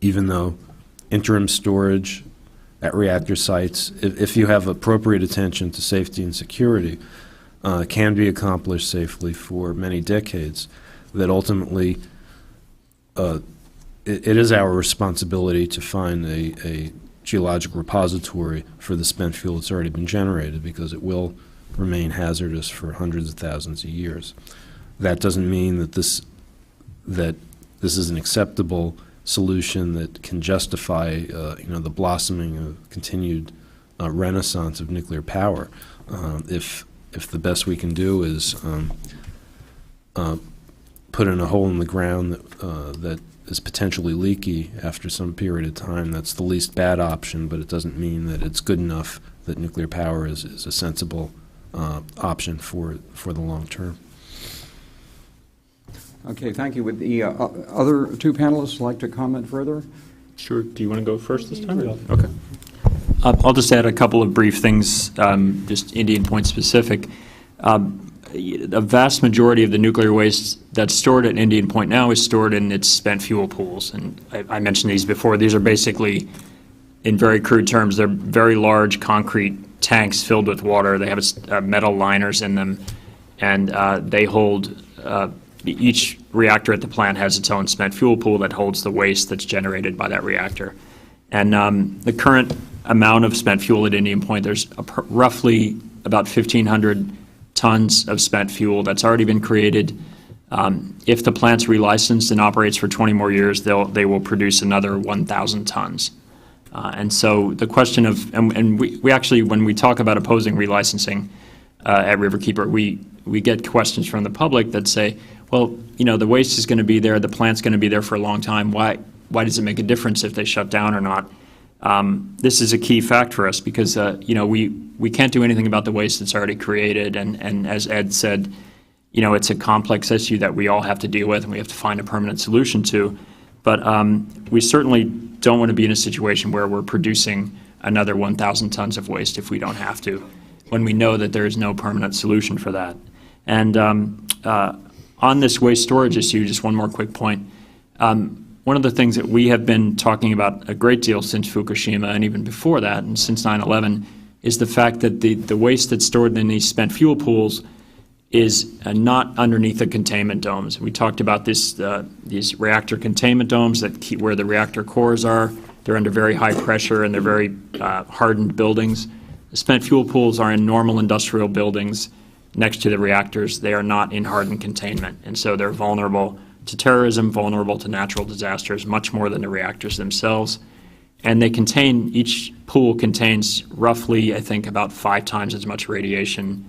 even though interim storage at reactor sites, if you have appropriate attention to safety and security, can be accomplished safely for many decades, that ultimately it is our responsibility to find a geologic repository for the spent fuel that's already been generated, because it will remain hazardous for hundreds of thousands of years. That doesn't mean that this is an acceptable solution that can justify the blossoming of continued renaissance of nuclear power. If the best we can do is put in a hole in the ground that is potentially leaky after some period of time, that's the least bad option, but it doesn't mean that it's good enough that nuclear power is a sensible option for the long term. Okay, thank you. Would the other two panelists like to comment further? Sure. Do you want to go first this time? Okay. I'll just add a couple of brief things, just Indian Point specific. A vast majority of the nuclear waste that's stored at Indian Point now is stored in its spent fuel pools. And I mentioned these before. These are basically, in very crude terms, they're very large concrete tanks filled with water. They have metal liners in them, and they hold, each reactor at the plant has its own spent fuel pool that holds the waste that's generated by that reactor. And the current amount of spent fuel at Indian Point, there's roughly about 1,500 tons of spent fuel that's already been created. If the plant's relicensed and operates for 20 more years, they will produce another 1,000 tons. And so the question of, and we actually, when we talk about opposing relicensing at Riverkeeper, we get questions from the public that say, well, you know, the waste is going to be there, the plant's going to be there for a long time. Why does it make a difference if they shut down or not? This is a key fact for us because, you know, we can't do anything about the waste that's already created. And as Ed said, you know, it's a complex issue that we all have to deal with and we have to find a permanent solution to. But we certainly don't want to be in a situation where we're producing another 1,000 tons of waste if we don't have to, when we know that there is no permanent solution for that. And on this waste storage issue, just one more quick point. One of the things that we have been talking about a great deal since Fukushima and even before that and since 9/11 is the fact that the waste that's stored in these spent fuel pools is not underneath the containment domes. We talked about these reactor containment domes that keep where the reactor cores are. They're under very high pressure and they're very hardened buildings. The spent fuel pools are in normal industrial buildings next to the reactors. They are not in hardened containment, and so they're vulnerable to terrorism, vulnerable to natural disasters, much more than the reactors themselves. And each pool contains roughly, I think, about 5 times as much radiation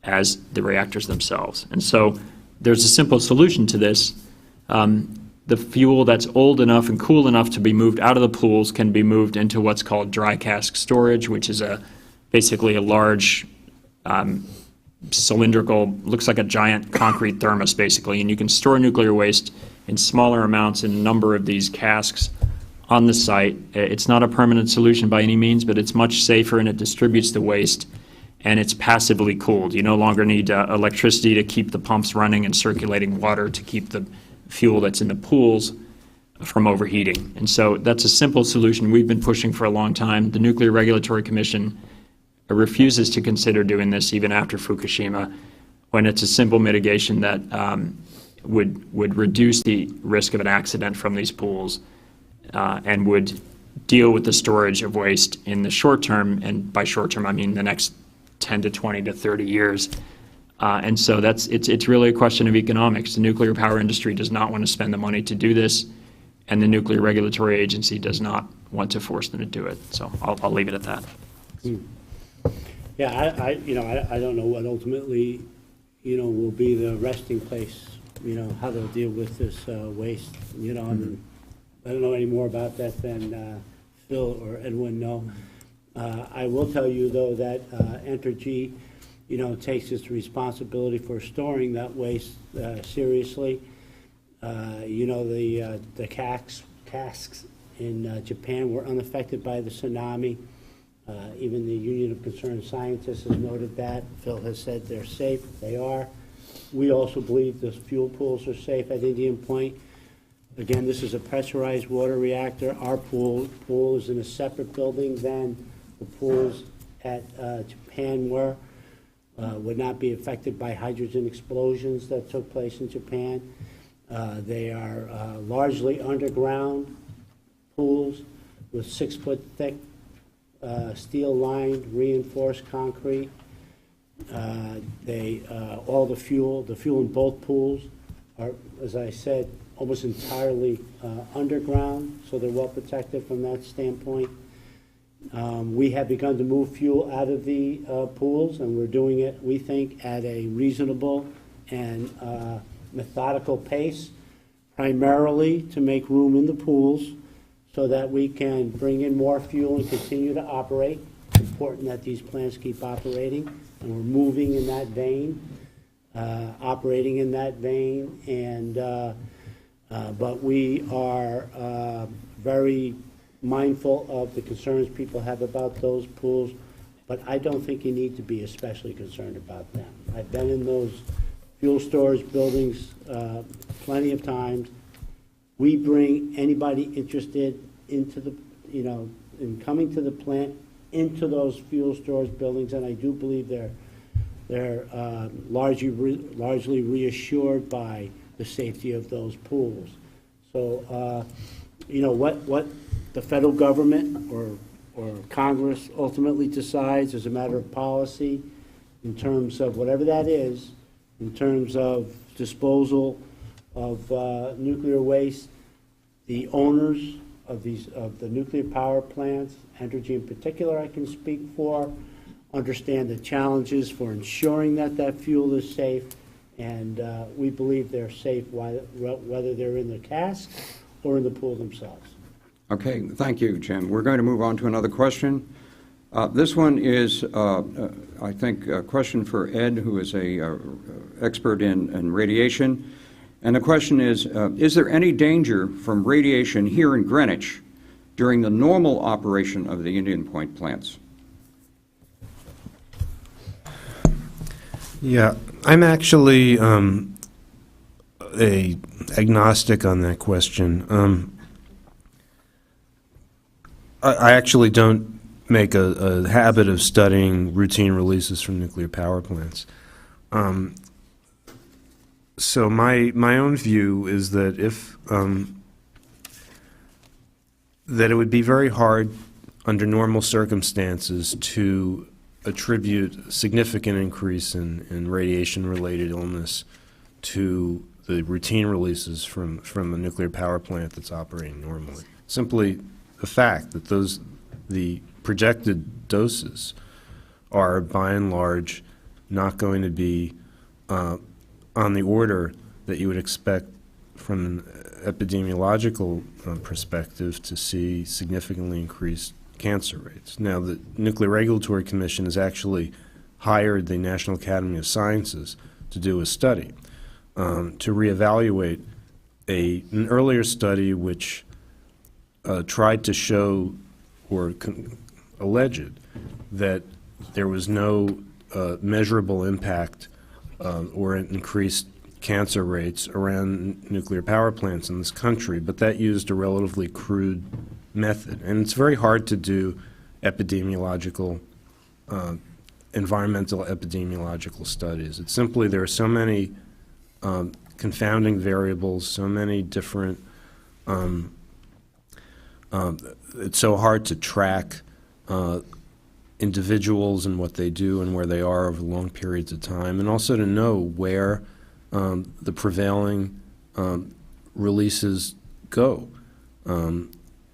as the reactors themselves. And so there's a simple solution to this. The fuel that's old enough and cool enough to be moved out of the pools can be moved into what's called dry cask storage, which is basically a large cylindrical, looks like a giant concrete thermos basically, and you can store nuclear waste in smaller amounts in a number of these casks on the site. It's not a permanent solution by any means, but it's much safer and it distributes the waste and it's passively cooled. You no longer need electricity to keep the pumps running and circulating water to keep the fuel that's in the pools from overheating. And so that's a simple solution we've been pushing for a long time. The Nuclear Regulatory Commission refuses to consider doing this even after Fukushima, when it's a simple mitigation that would reduce the risk of an accident from these pools and would deal with the storage of waste in the short term, and by short term I mean the next 10 to 20 to 30 years. And so it's really a question of economics. The nuclear power industry does not want to spend the money to do this, and the Nuclear Regulatory Agency does not want to force them to do it. So I'll leave it at that. Yeah, I don't know what ultimately, will be the resting place, how they'll deal with this waste, I mean, I don't know any more about that than Phil or Edwin know. I will tell you, though, that Entergy, takes its responsibility for storing that waste seriously. The casks in Japan were unaffected by the tsunami. Even the Union of Concerned Scientists has noted that. Phil has said they're safe. They are. We also believe the fuel pools are safe at Indian Point. Again, this is a pressurized water reactor. Our pool is in a separate building than the pools at Japan were. Would not be affected by hydrogen explosions that took place in Japan. They are largely underground pools with 6-foot thick steel-lined reinforced concrete. All the fuel in both pools are, as I said, almost entirely underground, so they're well protected from that standpoint. We have begun to move fuel out of the pools, and we're doing it, we think, at a reasonable and methodical pace, primarily to make room in the pools so that we can bring in more fuel and continue to operate. It's important that these plants keep operating, and we're moving in that vein, operating in that vein, and but we are very mindful of the concerns people have about those pools, but I don't think you need to be especially concerned about them. I've been in those fuel storage buildings plenty of times. We bring anybody interested into the, in coming to the plant into those fuel storage buildings, and I do believe they're largely reassured by the safety of those pools. So, what the federal government or Congress ultimately decides as a matter of policy in terms of whatever that is, in terms of disposal of nuclear waste, the owners of the nuclear power plants, Entergy in particular I can speak for, understand the challenges for ensuring that that fuel is safe, and we believe they're safe whether they're in the cask or in the pool themselves. Okay, thank you, Jim. We're going to move on to another question. This one is, I think, a question for Ed, who is an expert in radiation. And the question is there any danger from radiation here in Greenwich during the normal operation of the Indian Point plants? Yeah, I'm actually a agnostic on that question. I actually don't make a habit of studying routine releases from nuclear power plants. So my own view is that that it would be very hard under normal circumstances to attribute a significant increase in radiation-related illness to the routine releases from a nuclear power plant that's operating normally. Simply the fact that the projected doses are, by and large, not going to be on the order that you would expect from an epidemiological perspective to see significantly increased cancer rates. Now, the Nuclear Regulatory Commission has actually hired the National Academy of Sciences to do a study to reevaluate an earlier study which tried to show or alleged that there was no measurable impact or increased cancer rates around nuclear power plants in this country, but that used a relatively crude method. And it's very hard to do epidemiological, environmental epidemiological studies. It's simply there are so many confounding variables, so many different, it's so hard to track individuals and what they do and where they are over long periods of time, and also to know where the prevailing releases go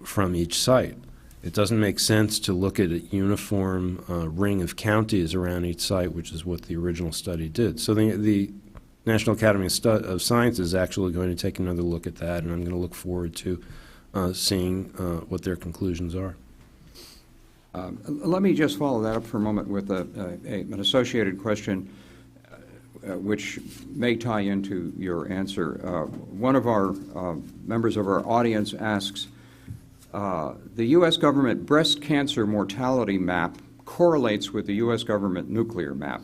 from each site. It doesn't make sense to look at a uniform ring of counties around each site, which is what the original study did. So the National Academy of Sciences is actually going to take another look at that, and I'm going to look forward to seeing what their conclusions are. Let me just follow that up for a moment with an associated question, which may tie into your answer. One of our members of our audience asks, the U.S. government breast cancer mortality map correlates with the U.S. government nuclear map.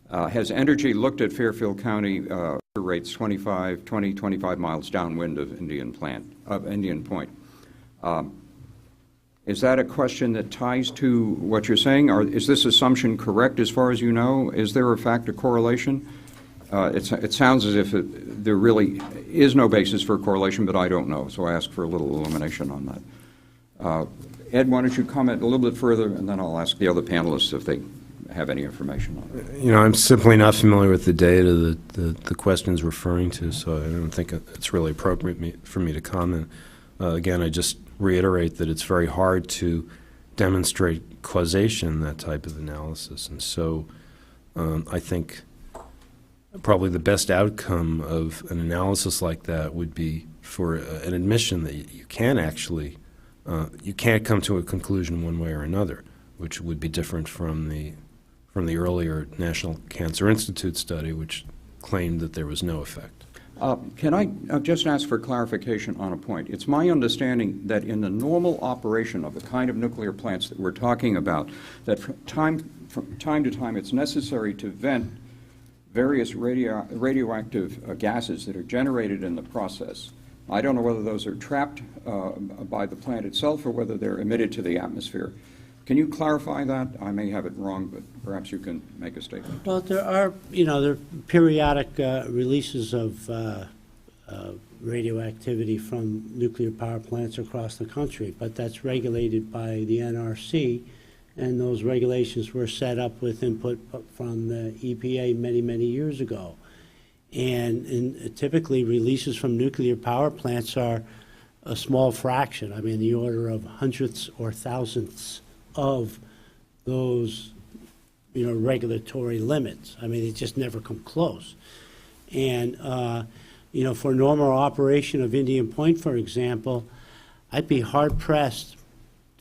Has Entergy looked at Fairfield County rates 25 miles downwind of Indian Point? Is that a question that ties to what you're saying? Or is this assumption correct as far as you know? Is there a factor correlation? It sounds as if there really is no basis for correlation, but I don't know, so I ask for a little illumination on that. Ed, why don't you comment a little bit further, and then I'll ask the other panelists if they have any information on it. You know, I'm simply not familiar with the data that the question's referring to, so I don't think it's really appropriate for me to comment. Again, I just reiterate that it's very hard to demonstrate causation in that type of analysis, and so I think probably the best outcome of an analysis like that would be for an admission that you can't actually, you can't come to a conclusion one way or another, which would be different from the earlier National Cancer Institute study, which claimed that there was no effect. Can I just ask for clarification on a point? It's my understanding that in the normal operation of the kind of nuclear plants that we're talking about, that from time to time it's necessary to vent various radioactive gases that are generated in the process. I don't know whether those are trapped by the plant itself or whether they're emitted to the atmosphere. Can you clarify that? I may have it wrong, but perhaps you can make a statement. Well, there are, there are periodic releases of radioactivity from nuclear power plants across the country, but that's regulated by the NRC, and those regulations were set up with input from the EPA many, many years ago. And typically releases from nuclear power plants are a small fraction, I mean the order of hundredths or thousandths of those, regulatory limits. I mean, they just never come close. And, for normal operation of Indian Point, for example, I'd be hard-pressed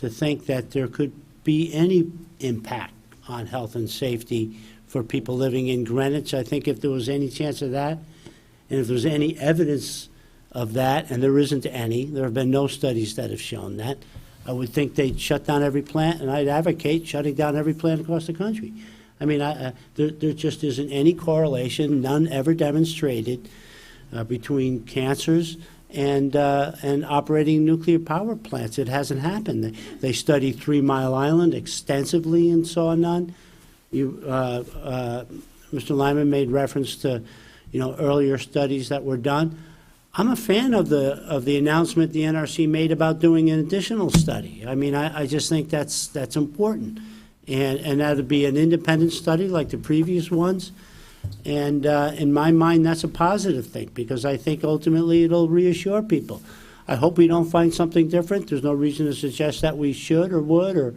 to think that there could be any impact on health and safety for people living in Greenwich. I think if there was any chance of that, and if there's any evidence of that, and there isn't any, there have been no studies that have shown that, I would think they'd shut down every plant, and I'd advocate shutting down every plant across the country. I mean, there just isn't any correlation, none ever demonstrated, between cancers and operating nuclear power plants. It hasn't happened. They studied 3 Mile Island extensively and saw none. Mr. Lyman made reference to, earlier studies that were done. I'm a fan of the announcement the NRC made about doing an additional study. I mean, I just think that's important, and that would be an independent study like the previous ones. And in my mind, that's a positive thing, because I think ultimately it'll reassure people. I hope we don't find something different. There's no reason to suggest that we should or would or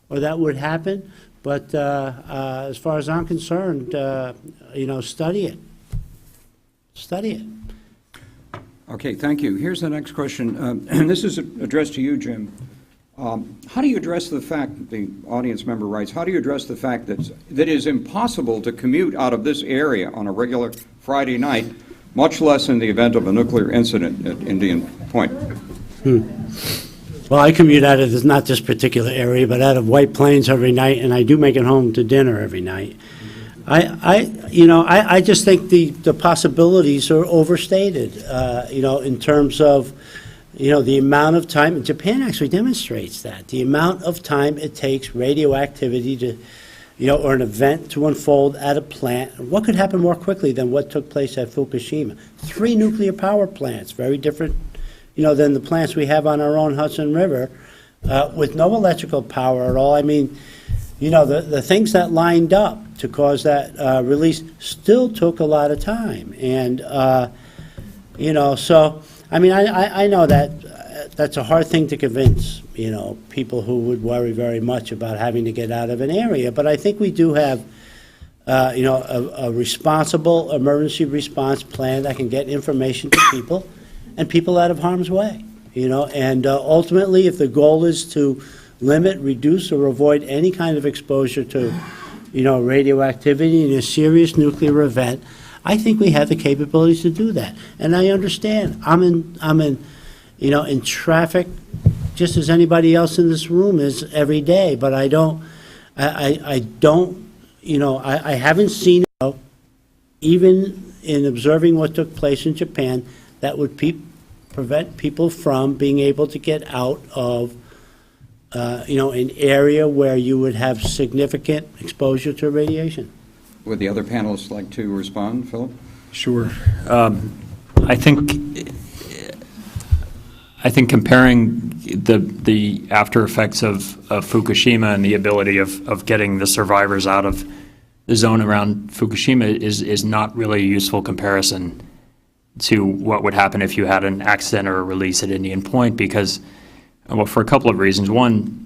that would happen. But as far as I'm concerned, study it. Study it. Okay, thank you. Here's the next question, and this is addressed to you, Jim. How do you address the fact, the audience member writes, how do you address the fact that it is impossible to commute out of this area on a regular Friday night, much less in the event of a nuclear incident at Indian Point? Well, I commute out of not this particular area, but out of White Plains every night, and I do make it home to dinner every night. I just think the possibilities are overstated, in terms of, the amount of time. Japan actually demonstrates that. The amount of time it takes radioactivity to, or an event to unfold at a plant. What could happen more quickly than what took place at Fukushima? 3 nuclear power plants, very different, than the plants we have on our own Hudson River, with no electrical power at all. I mean, the things that lined up to cause that release still took a lot of time. And, so, I mean, I know that that's a hard thing to convince, people who would worry very much about having to get out of an area. But I think we do have, a responsible emergency response plan that can get information to people and people out of harm's way, And ultimately, if the goal is to limit, reduce, or avoid any kind of exposure to, radioactivity in a serious nuclear event, I think we have the capabilities to do that. And I understand. I'm in traffic just as anybody else in this room is every day, but I haven't seen, even in observing what took place in Japan, that would prevent people from being able to get out of an area where you would have significant exposure to radiation. Would the other panelists like to respond, Philip? Sure. I think comparing the after effects of Fukushima and the ability of getting the survivors out of the zone around Fukushima is not really a useful comparison to what would happen if you had an accident or a release at Indian Point, because, well, for a couple of reasons. One,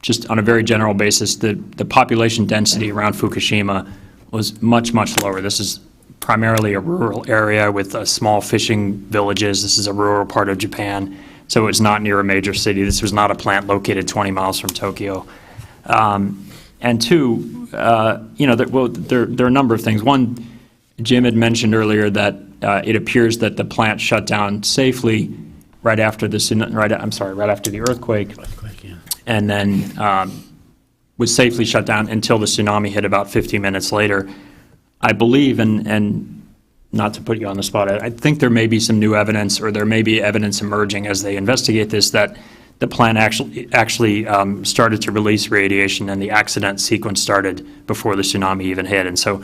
just on a very general basis, the population density around Fukushima was much, much lower. This is primarily a rural area with small fishing villages. This is a rural part of Japan, so it's not near a major city. This was not a plant located 20 miles from Tokyo. And two, there are a number of things. One, Jim had mentioned earlier that it appears that the plant shut down safely right after the earthquake, Yeah. and then was safely shut down until the tsunami hit about 50 minutes later. I believe, and not to put you on the spot, I think there may be some new evidence, or there may be evidence emerging as they investigate this, that the plant actually started to release radiation, and the accident sequence started before the tsunami even hit. And so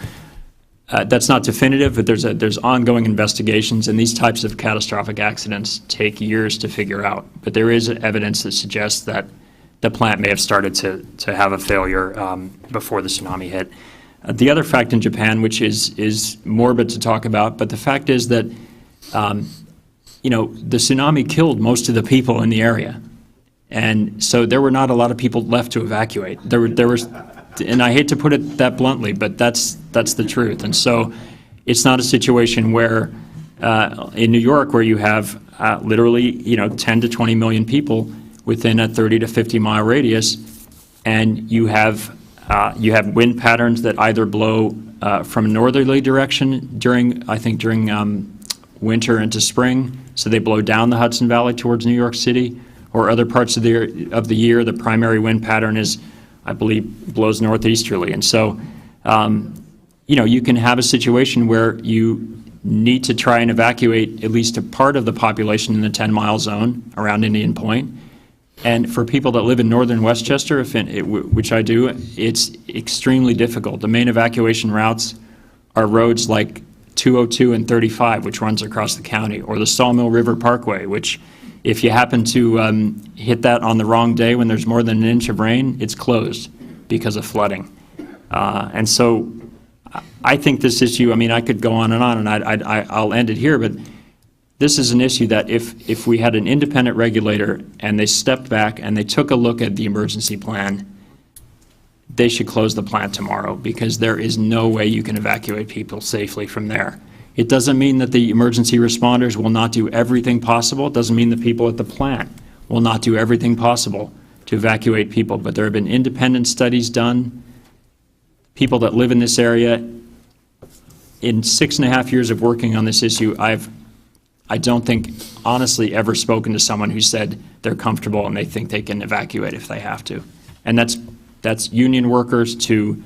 That's not definitive, but there's ongoing investigations, and these types of catastrophic accidents take years to figure out. But there is evidence that suggests that the plant may have started to have a failure before the tsunami hit. The other fact in Japan, which is morbid to talk about, but the fact is that the tsunami killed most of the people in the area, and so there were not a lot of people left to evacuate. There was, and I hate to put it that bluntly, but that's the truth. And so it's not a situation where in New York where you have literally 10 to 20 million people within a 30 to 50 mile radius, and you have wind patterns that either blow from a northerly direction during winter into spring, so they blow down the Hudson Valley towards New York City, or other parts of the year the primary wind pattern is, I believe, blows northeasterly. And so you can have a situation where you need to try and evacuate at least a part of the population in the 10-mile zone around Indian Point. And for people that live in northern Westchester, which I do, it's extremely difficult. The main evacuation routes are roads like 202 and 35, which runs across the county, or the Sawmill River Parkway, which if you happen to hit that on the wrong day when there's more than an inch of rain, it's closed because of flooding. And so I think this issue, I could go on, and I'll end it here, but this is an issue that if we had an independent regulator and they stepped back and they took a look at the emergency plan, they should close the plant tomorrow, because there is no way you can evacuate people safely from there. It doesn't mean that the emergency responders will not do everything possible. It doesn't mean the people at the plant will not do everything possible to evacuate people, but there have been independent studies done. People that live in this area, in 6.5 years of working on this issue, I don't think, honestly, ever spoken to someone who said they're comfortable and they think they can evacuate if they have to. And that's union workers to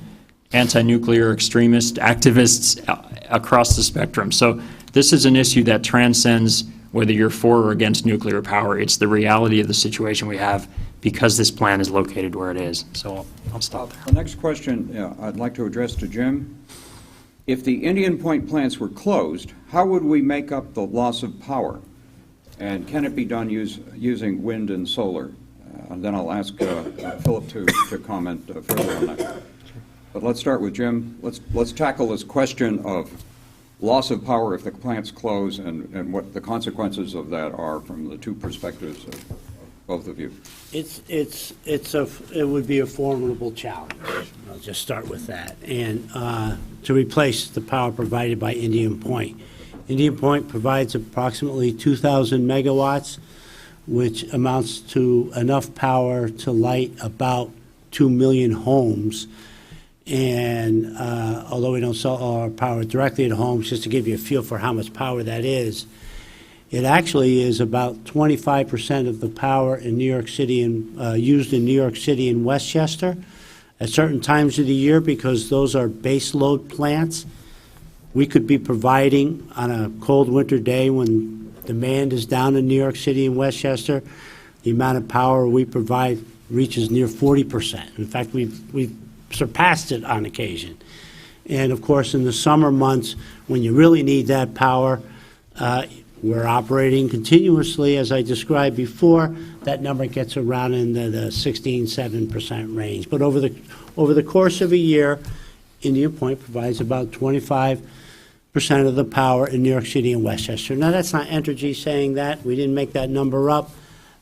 anti-nuclear extremists, activists across the spectrum. So this is an issue that transcends whether you're for or against nuclear power. It's the reality of the situation we have because this plant is located where it is. So I'll stop there. The next question I'd like to address to Jim. If the Indian Point plants were closed, how would we make up the loss of power? And can it be done using wind and solar? And then I'll ask Philip to comment further on that. But let's start with Jim. Let's tackle this question of loss of power if the plants close and what the consequences of that are from the two perspectives of both of you. It would be a formidable challenge. I'll just start with that. And to replace the power provided by Indian Point. Indian Point provides approximately 2,000 megawatts, which amounts to enough power to light about 2 million homes. And although we don't sell all our power directly at homes, just to give you a feel for how much power that is, it actually is about 25% of the power in New York City and used in New York City and Westchester at certain times of the year, because those are base load plants. We could be providing on a cold winter day when demand is down in New York City and Westchester, the amount of power we provide reaches near 40%. In fact, we've surpassed it on occasion. And of course, in the summer months, when you really need that power, we're operating continuously, as I described before. That number gets around in the 16-17% range. But over the course of a year, Indian Point provides about 25% of the power in New York City and Westchester. Now, that's not Entergy saying that. We didn't make that number up.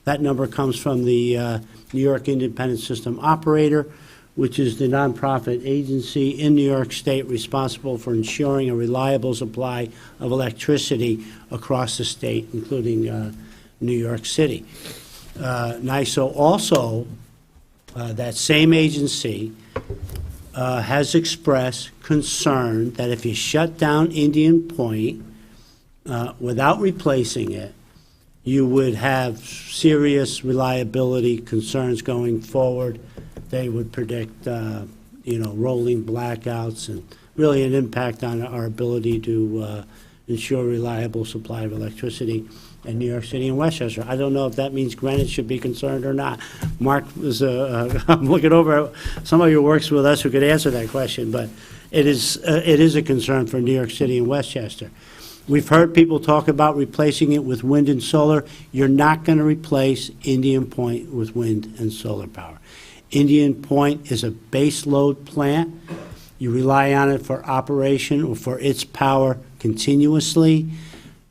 That number comes from the New York Independent System Operator, which is the nonprofit agency in New York State responsible for ensuring a reliable supply of electricity across the state, including New York City. NYSO also, that same agency, has expressed concern that if you shut down Indian Point without replacing it, you would have serious reliability concerns going forward. They would predict, rolling blackouts and really an impact on our ability to ensure reliable supply of electricity in New York City and Westchester. I don't know if that means Greenwich should be concerned or not. Mark was, I'm looking over at some of your works with us who could answer that question, but it is a concern for New York City and Westchester. We've heard people talk about replacing it with wind and solar. You're not going to replace Indian Point with wind and solar power. Indian Point is a base load plant. You rely on it for operation or for its power continuously.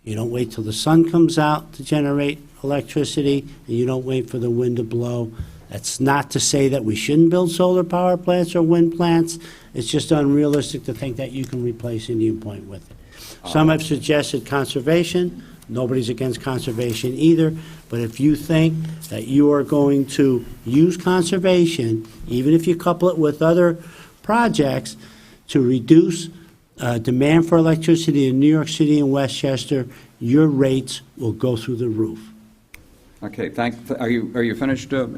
You don't wait till the sun comes out to generate electricity, and you don't wait for the wind to blow. That's not to say that we shouldn't build solar power plants or wind plants. It's just unrealistic to think that you can replace Indian Point with it. Some have suggested conservation. Nobody's against conservation either. But if you think that you are going to use conservation, even if you couple it with other projects, to reduce demand for electricity in New York City and Westchester, your rates will go through the roof. Okay, are you finished, Jim?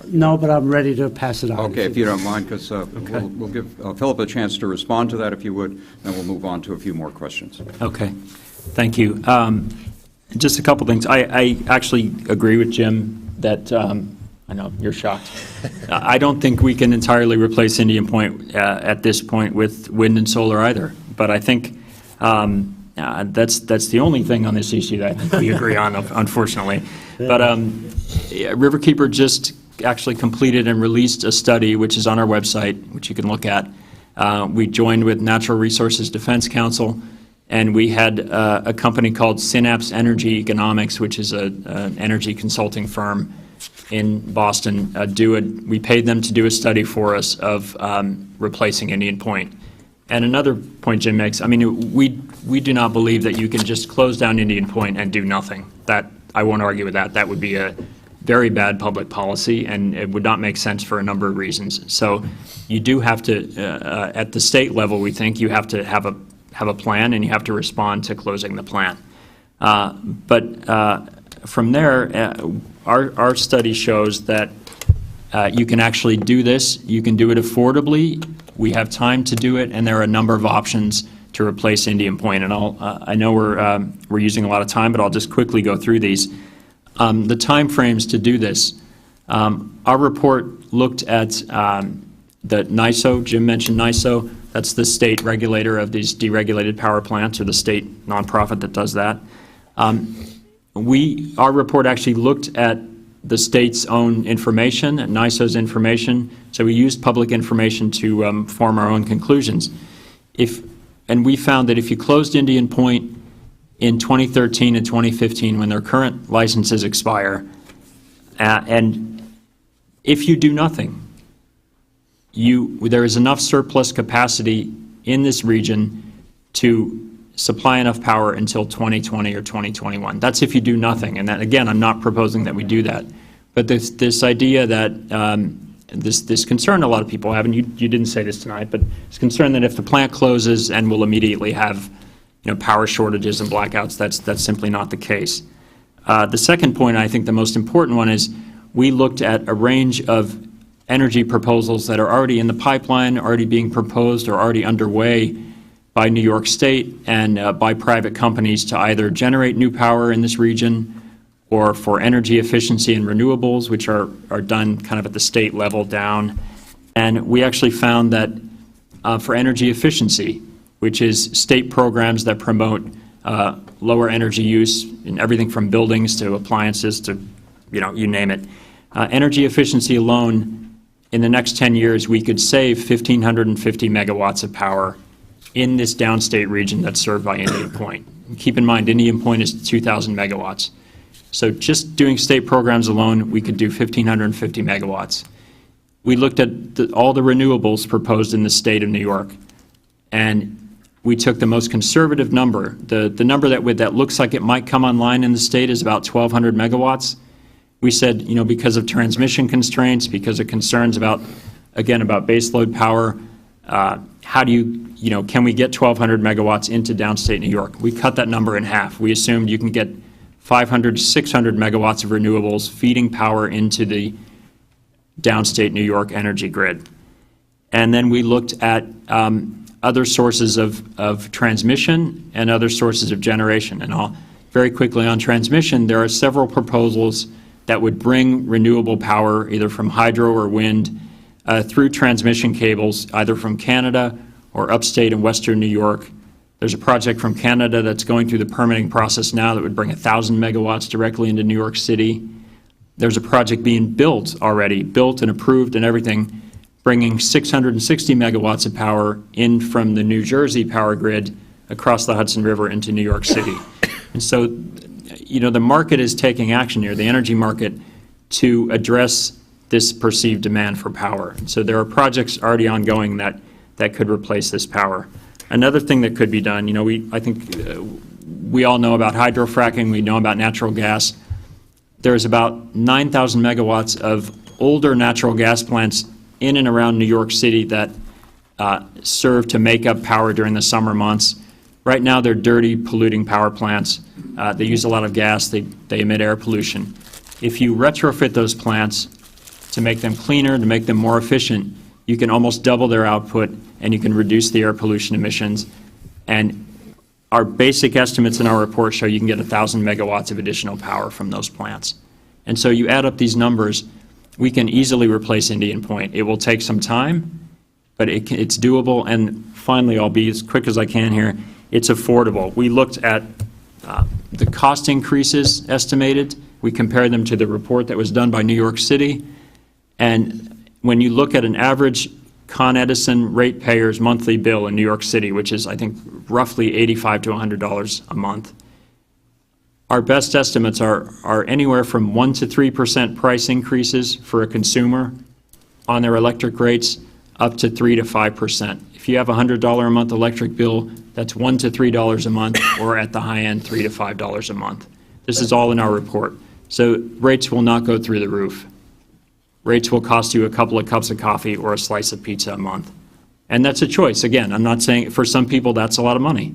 No, but I'm ready to pass it on. Okay, if you don't mind, because we'll give Philip a chance to respond to that if you would, then we'll move on to a few more questions. Okay, thank you. Just a couple things. I actually agree with Jim that, I know, you're shocked. I don't think we can entirely replace Indian Point at this point with wind and solar either. But I think that's the only thing on this issue that I think we agree on, unfortunately. But Riverkeeper just actually completed and released a study, which is on our website, which you can look at. We joined with Natural Resources Defense Council, and we had a company called Synapse Energy Economics, which is an energy consulting firm in Boston. We paid them to do a study for us of replacing Indian Point. And another point Jim makes, I mean, we do not believe that you can just close down Indian Point and do nothing. That, I won't argue with that. That would be a very bad public policy, and it would not make sense for a number of reasons. So you do have to, at the state level, we think you have to have a plan, and you have to respond to closing the plant. But from there, our study shows that you can actually do this. You can do it affordably. We have time to do it, and there are a number of options to replace Indian Point. And I know we're using a lot of time, but I'll just quickly go through these. The time frames to do this. Our report looked at the NISO. Jim mentioned NISO. That's the state regulator of these deregulated power plants, or the state nonprofit that does that. Our report actually looked at the state's own information, and NISO's information, so we used public information to form our own conclusions. And we found that if you closed Indian Point in 2013 and 2015, when their current licenses expire, and if you do nothing, there is enough surplus capacity in this region to supply enough power until 2020 or 2021. That's if you do nothing. And that, again, I'm not proposing that we do that. But this idea that this concern a lot of people have, and you didn't say this tonight, but it's concern that if the plant closes and we'll immediately have power shortages and blackouts, that's simply not the case. The second point, I think the most important one, is we looked at a range of energy proposals that are already in the pipeline, already being proposed, or already underway by New York State and by private companies to either generate new power in this region or for energy efficiency and renewables, which are done kind of at the state level down. And we actually found that for energy efficiency, which is state programs that promote lower energy use in everything from buildings to appliances to, you name it. Energy efficiency alone, in the next 10 years, we could save 1,550 megawatts of power in this downstate region that's served by Indian Point. And keep in mind, Indian Point is 2,000 megawatts. So just doing state programs alone, we could do 1,550 megawatts. We looked at all the renewables proposed in the state of New York, and we took the most conservative number. The number that looks like it might come online in the state is about 1,200 megawatts. We said, because of transmission constraints, because of concerns about baseload power, how do you, can we get 1,200 megawatts into downstate New York? We cut that number in half. We assumed you can get 500 to 600 megawatts of renewables feeding power into the downstate New York energy grid. And then we looked at other sources of transmission and other sources of generation. And I'll very quickly on transmission, there are several proposals that would bring renewable power either from hydro or wind through transmission cables, either from Canada or upstate and western New York. There's a project from Canada that's going through the permitting process now that would bring 1,000 megawatts directly into New York City. There's a project being built already, built and approved and everything, bringing 660 megawatts of power in from the New Jersey power grid across the Hudson River into New York City. And so, the market is taking action here, the energy market, to address this perceived demand for power. So there are projects already ongoing that could replace this power. Another thing that could be done, I think we all know about hydrofracking, we know about natural gas. There's about 9,000 megawatts of older natural gas plants in and around New York City that serve to make up power during the summer months. Right now, they're dirty, polluting power plants. They use a lot of gas. They emit air pollution. If you retrofit those plants to make them cleaner, to make them more efficient, you can almost double their output, and you can reduce the air pollution emissions. And our basic estimates in our report show you can get 1,000 megawatts of additional power from those plants. And so you add up these numbers, we can easily replace Indian Point. It will take some time, but it's doable. And finally, I'll be as quick as I can here, it's affordable. We looked at the cost increases estimated. We compared them to the report that was done by New York City. And when you look at an average Con Edison ratepayer's monthly bill in New York City, which is, I think, roughly $85 to $100 a month, our best estimates are anywhere from 1% to 3% price increases for a consumer on their electric rates, up to 3% to 5%. If you have a $100 a month electric bill, that's $1 to $3 a month, or at the high end, $3 to $5 a month. This is all in our report. So rates will not go through the roof. Rates will cost you a couple of cups of coffee or a slice of pizza a month. And that's a choice. Again, I'm not saying for some people that's a lot of money.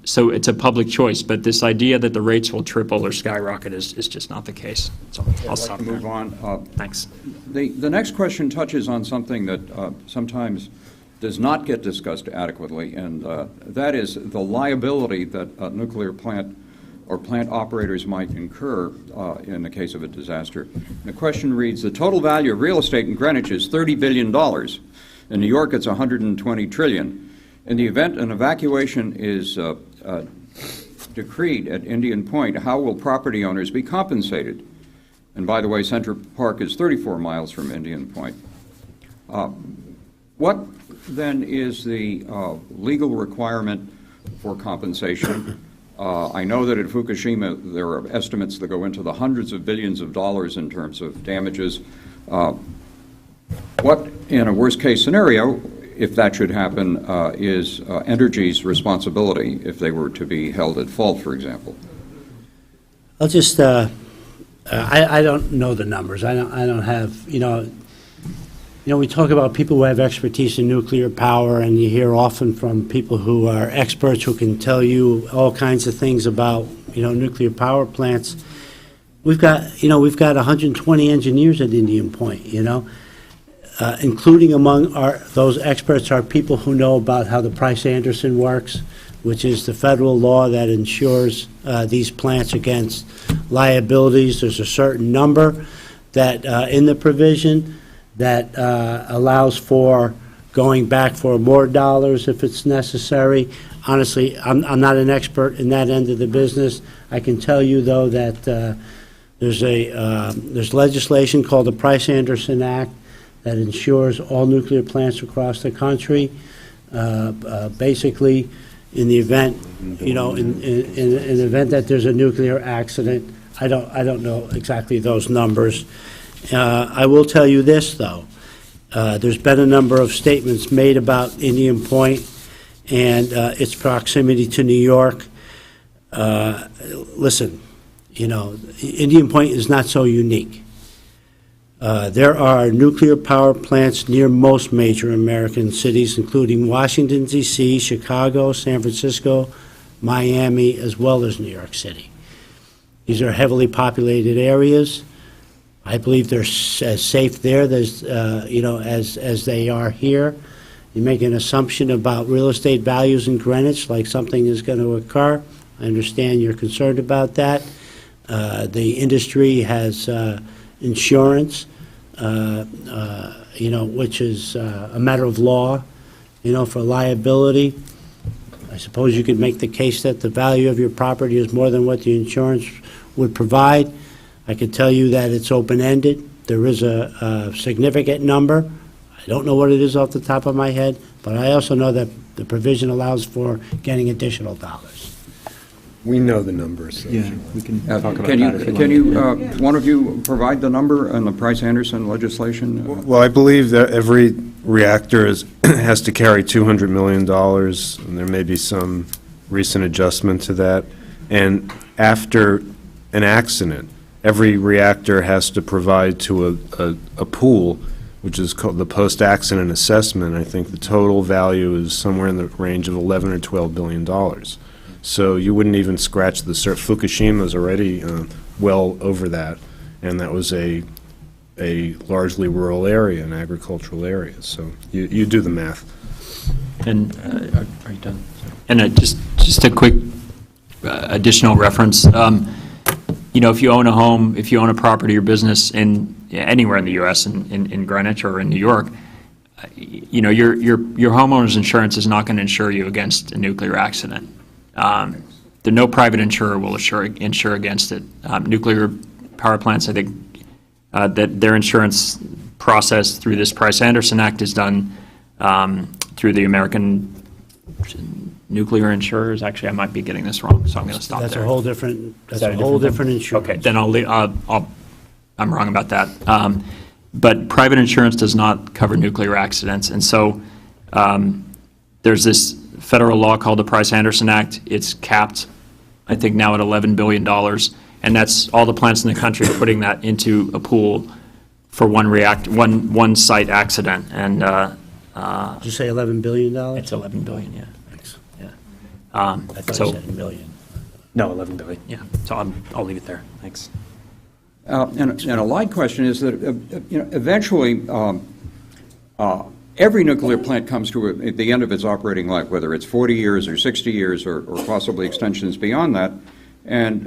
So it's a public choice, but this idea that the rates will triple or skyrocket is just not the case. So I'll stop there. Move on. Thanks. The next question touches on something that sometimes does not get discussed adequately, and that is the liability that a nuclear plant or plant operators might incur in the case of a disaster. The question reads, the total value of real estate in Greenwich is $30 billion. In New York, it's $120 trillion. In the event an evacuation is decreed at Indian Point, how will property owners be compensated? And by the way, Central Park is 34 miles from Indian Point. What then is the legal requirement for compensation? I know that at Fukushima there are estimates that go into the hundreds of billions of dollars in terms of damages. What, in a worst-case scenario, if that should happen, is Entergy's responsibility if they were to be held at fault, for example? I'll just, I don't know the numbers. I don't have, we talk about people who have expertise in nuclear power, and you hear often from people who are experts who can tell you all kinds of things about, nuclear power plants. We've got 120 engineers at Indian Point, including among those experts are people who know about how the Price-Anderson works, which is the federal law that insures these plants against liabilities. There's a certain number that in the provision that allows for going back for more dollars if it's necessary. Honestly, I'm not an expert in that end of the business. I can tell you, though, that there's legislation called the Price-Anderson Act that insures all nuclear plants across the country. Basically, in the event, in the event that there's a nuclear accident, I don't know exactly those numbers. I will tell you this, though. There's been a number of statements made about Indian Point and its proximity to New York. Listen, Indian Point is not so unique. There are nuclear power plants near most major American cities, including Washington, D.C., Chicago, San Francisco, Miami, as well as New York City. These are heavily populated areas. I believe they're as safe there as, as they are here. You make an assumption about real estate values in Greenwich, like something is going to occur. I understand you're concerned about that. The industry has insurance, which is a matter of law, for liability. I suppose you could make the case that the value of your property is more than what the insurance would provide. I could tell you that it's open-ended. There is a significant number. I don't know what it is off the top of my head, but I also know that the provision allows for getting additional dollars. We know the numbers. So we can talk about Can you, that if you can want. you, one of you provide the number on the Price-Anderson legislation? Well, I believe that every reactor has to carry $200 million, and there may be some recent adjustment to that. And after an accident, every reactor has to provide to a pool, which is called the post-accident assessment. I think the total value is somewhere in the range of $11 or $12 billion. So you wouldn't even scratch the surface. Fukushima's already well over that, and that was a largely rural area, an agricultural area. So you do the math. And are you done? And just a quick additional reference. If you own a home, if you own a property or business in anywhere in the U.S., in Greenwich or in New York, your homeowner's insurance is not going to insure you against a nuclear accident. No private insurer will insure against it. Nuclear power plants, I think, that their insurance process through this Price-Anderson Act is done through the American nuclear insurers. Actually, I might be getting this wrong, so I'm going to stop That's there. a whole different, that's that a a whole different different insurance. Okay, then I'm wrong about that. But private insurance does not cover nuclear accidents, and so there's this federal law called the Price-Anderson Act. It's capped, I think, now at $11 billion, and that's all the plants in the country are putting that into a pool for one site accident, and Did you say $11 billion? it's $11 billion, yeah. Thanks. Yeah. I thought So you said a million. no, 11 billion. Yeah. So I'll leave it there. Thanks. And a light question is that, eventually, every nuclear plant comes to at the end of its operating life, whether it's 40 years or 60 years or possibly extensions beyond that. And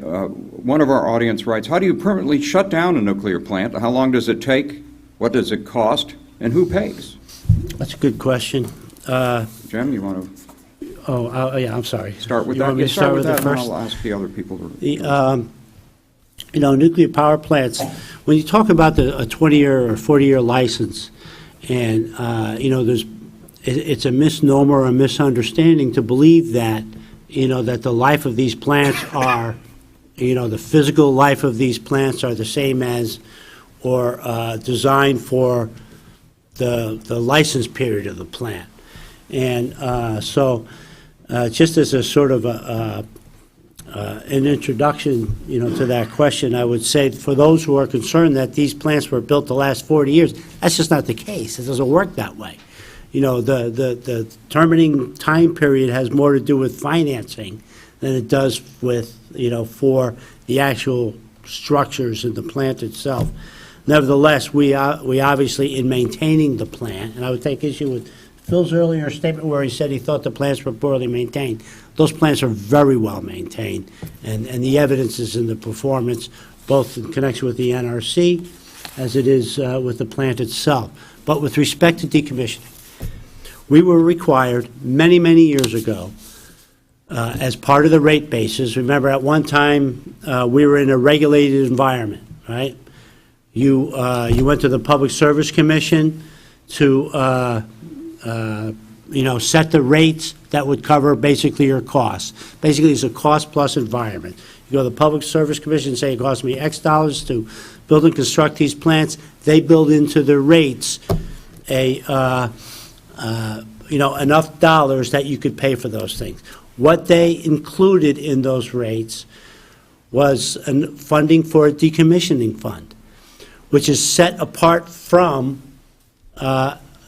one of our audience writes, how do you permanently shut down a nuclear plant? How long does it take? What does it cost? And who pays? That's a good question. Jim, you want to Yeah, I'm sorry. start with You that? want me to Start with that, it and first? I'll ask the other people to. Nuclear power plants, when you talk about a 20-year or 40-year license, and, it's a misnomer or a misunderstanding to believe that, that the life of these plants are, the physical life of these plants are the same as or designed for the license period of the plant. And just as a sort of an introduction, to that question, I would say for those who are concerned that these plants were built to last 40 years, that's just not the case. It doesn't work that way. The determining time period has more to do with financing than it does with, for the actual structures in the plant itself. Nevertheless, we obviously, in maintaining the plant, and I would take issue with Phil's earlier statement where he said he thought the plants were poorly maintained. Those plants are very well maintained, and the evidence is in the performance, both in connection with the NRC as it is with the plant itself. But with respect to decommissioning, we were required many, many years ago as part of the rate bases. Remember, at one time, we were in a regulated environment, right? You went to the Public Service Commission to set the rates that would cover basically your costs. Basically, it's a cost-plus environment. You go to the Public Service Commission and say, it costs me X dollars to build and construct these plants. They build into the rates enough dollars that you could pay for those things. What they included in those rates was funding for a decommissioning fund, which is set apart from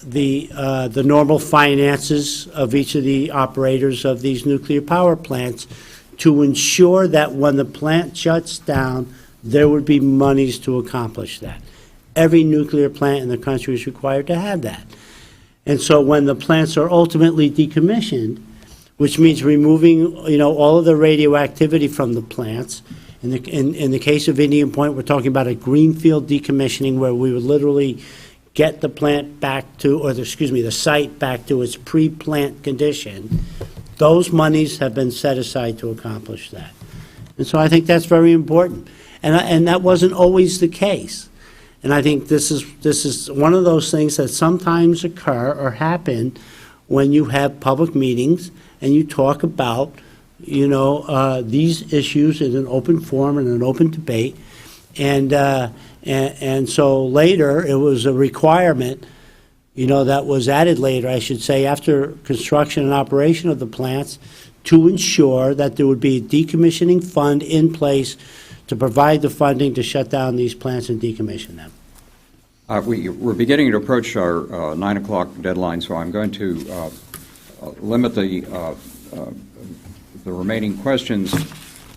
the normal finances of each of the operators of these nuclear power plants to ensure that when the plant shuts down, there would be monies to accomplish that. Every nuclear plant in the country is required to have that. And so when the plants are ultimately decommissioned, which means removing, all of the radioactivity from the plants, in the case of Indian Point, we're talking about a greenfield decommissioning where we would literally get the plant back to, or the site back to its pre-plant condition, those monies have been set aside to accomplish that. And so I think that's very important. And that wasn't always the case. And I think this is one of those things that sometimes occur or happen when you have public meetings and you talk about, these issues in an open forum and an open debate. And so later, it was a requirement, that was added later, I should say, after construction and operation of the plants, to ensure that there would be a decommissioning fund in place to provide the funding to shut down these plants and decommission them. We're beginning to approach our 9 o'clock deadline, so I'm going to limit the remaining questions.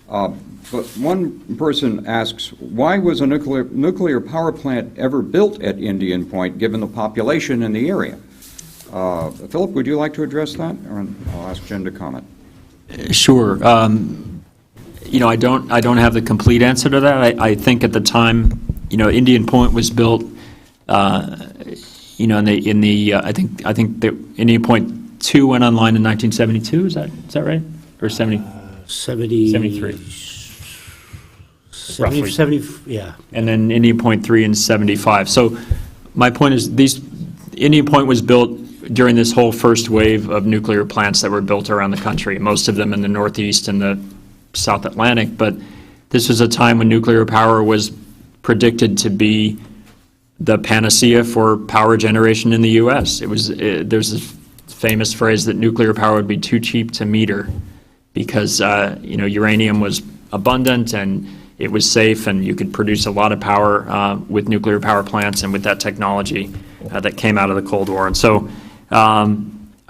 But one person asks, why was a nuclear power plant ever built at Indian Point, given the population in the area? Philip, would you like to address that? Or I'll ask Jen to comment. Sure. I don't have the complete answer to that. I think at the time, Indian Point was built, I think the Indian Point 2 went online in 1972. Is that right? Or 73. Roughly. 70, yeah. And then Indian Point 3 in 75. So my point is, Indian Point was built during this whole first wave of nuclear plants that were built around the country, most of them in the Northeast and the South Atlantic. But this was a time when nuclear power was predicted to be the panacea for power generation in the U.S. There's this famous phrase that nuclear power would be too cheap to meter because, uranium was abundant and it was safe and you could produce a lot of power with nuclear power plants and with that technology that came out of the Cold War. And so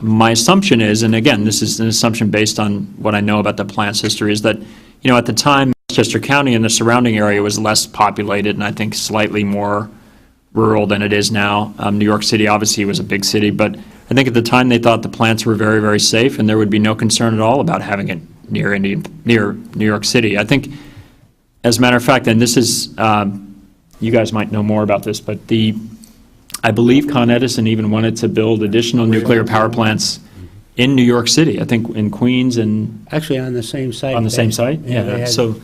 my assumption is, and again, this is an assumption based on what I know about the plant's history, is that, at the time, Westchester County and the surrounding area was less populated and I think slightly more rural than it is now. New York City obviously was a big city, but I think at the time they thought the plants were very, very safe and there would be no concern at all about having it near New York City. I think, as a matter of fact, and this is, you guys might know more about this, but I believe Con Edison even wanted to build additional nuclear power plants in New York City, I think in Queens and... Actually, on the same site. On the same site? Yeah. So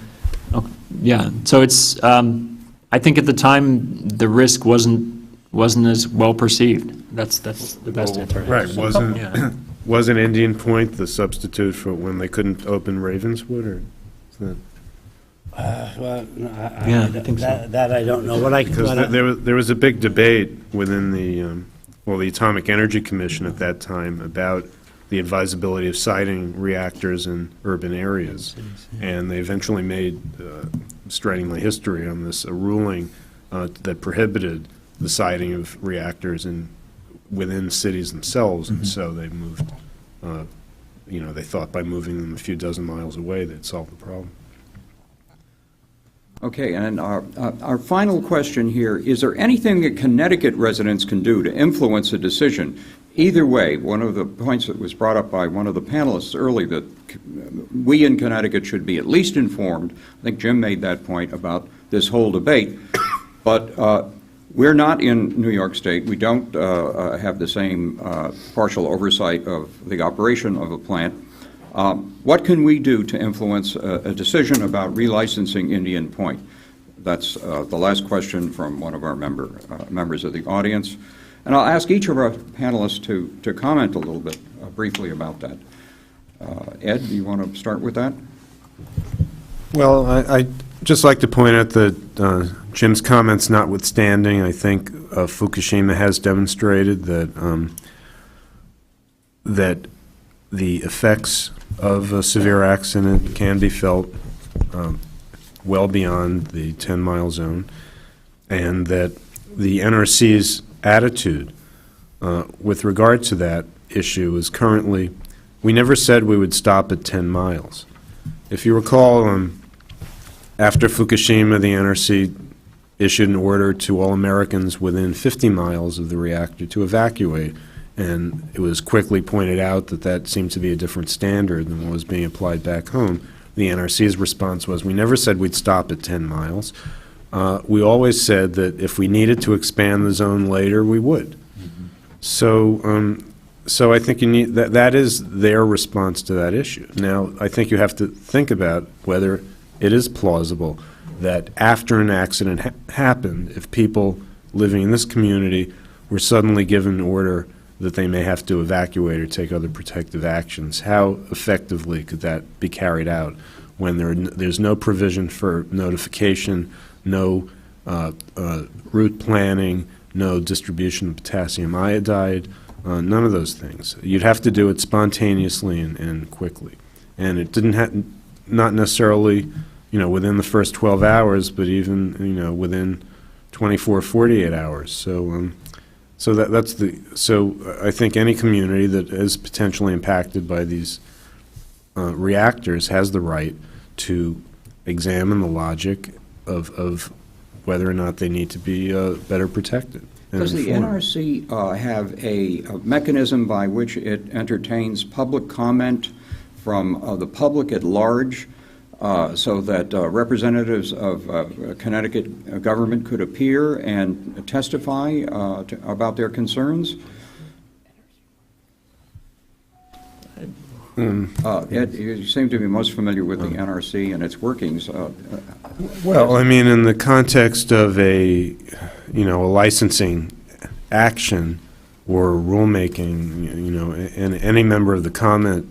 it's, I think at the time, the risk wasn't as well perceived. That's the best answer. Right, wasn't Indian Point the substitute for when they couldn't open Ravenswood, or is that? I think so. That I don't know. Because there was a big debate within the Atomic Energy Commission at that time about the advisability of siting reactors in urban areas. And they eventually made, striding my history on this, a ruling that prohibited the siting of reactors within cities themselves. And so they moved, they thought by moving them a few dozen miles away, they'd solve the problem. Okay, and our final question here, is there anything that Connecticut residents can do to influence a decision? Either way, one of the points that was brought up by one of the panelists early, that we in Connecticut should be at least informed. I think Jim made that point about this whole debate. But we're not in New York State. We don't have the same partial oversight of the operation of a plant. What can we do to influence a decision about relicensing Indian Point? That's the last question from one of our members of the audience. And I'll ask each of our panelists to comment a little bit briefly about that. Ed, do you want to start with that? Well, I'd just like to point out that Jim's comments notwithstanding, I think Fukushima has demonstrated that that the effects of a severe accident can be felt well beyond the 10-mile zone, and that the NRC's attitude with regard to that issue is currently, we never said we would stop at 10 miles. If you recall, after Fukushima, the NRC issued an order to all Americans within 50 miles of the reactor to evacuate. And it was quickly pointed out that that seemed to be a different standard than what was being applied back home. The NRC's response was, we never said we'd stop at 10 miles. we always said that if we needed to expand the zone later, we would. So I think you need, that is their response to that issue. Now, I think you have to think about whether it is plausible that after an accident happened, if people living in this community were suddenly given an order that they may have to evacuate or take other protective actions, how effectively could that be carried out when there's no provision for notification, no route planning, no distribution of potassium iodide, none of those things. You'd have to do it spontaneously and quickly. And it didn't not necessarily, within the first 12 hours, but even, within 24, 48 hours. So I think any community that is potentially impacted by these reactors has the right to examine the logic of whether or not they need to be better protected. Does the NRC have a mechanism by which it entertains public comment from the public at large so that representatives of Connecticut government could appear and testify about their concerns? Ed, you seem to be most familiar with the NRC and its workings. Well, I mean, in the context of a licensing action or rulemaking, and any member of the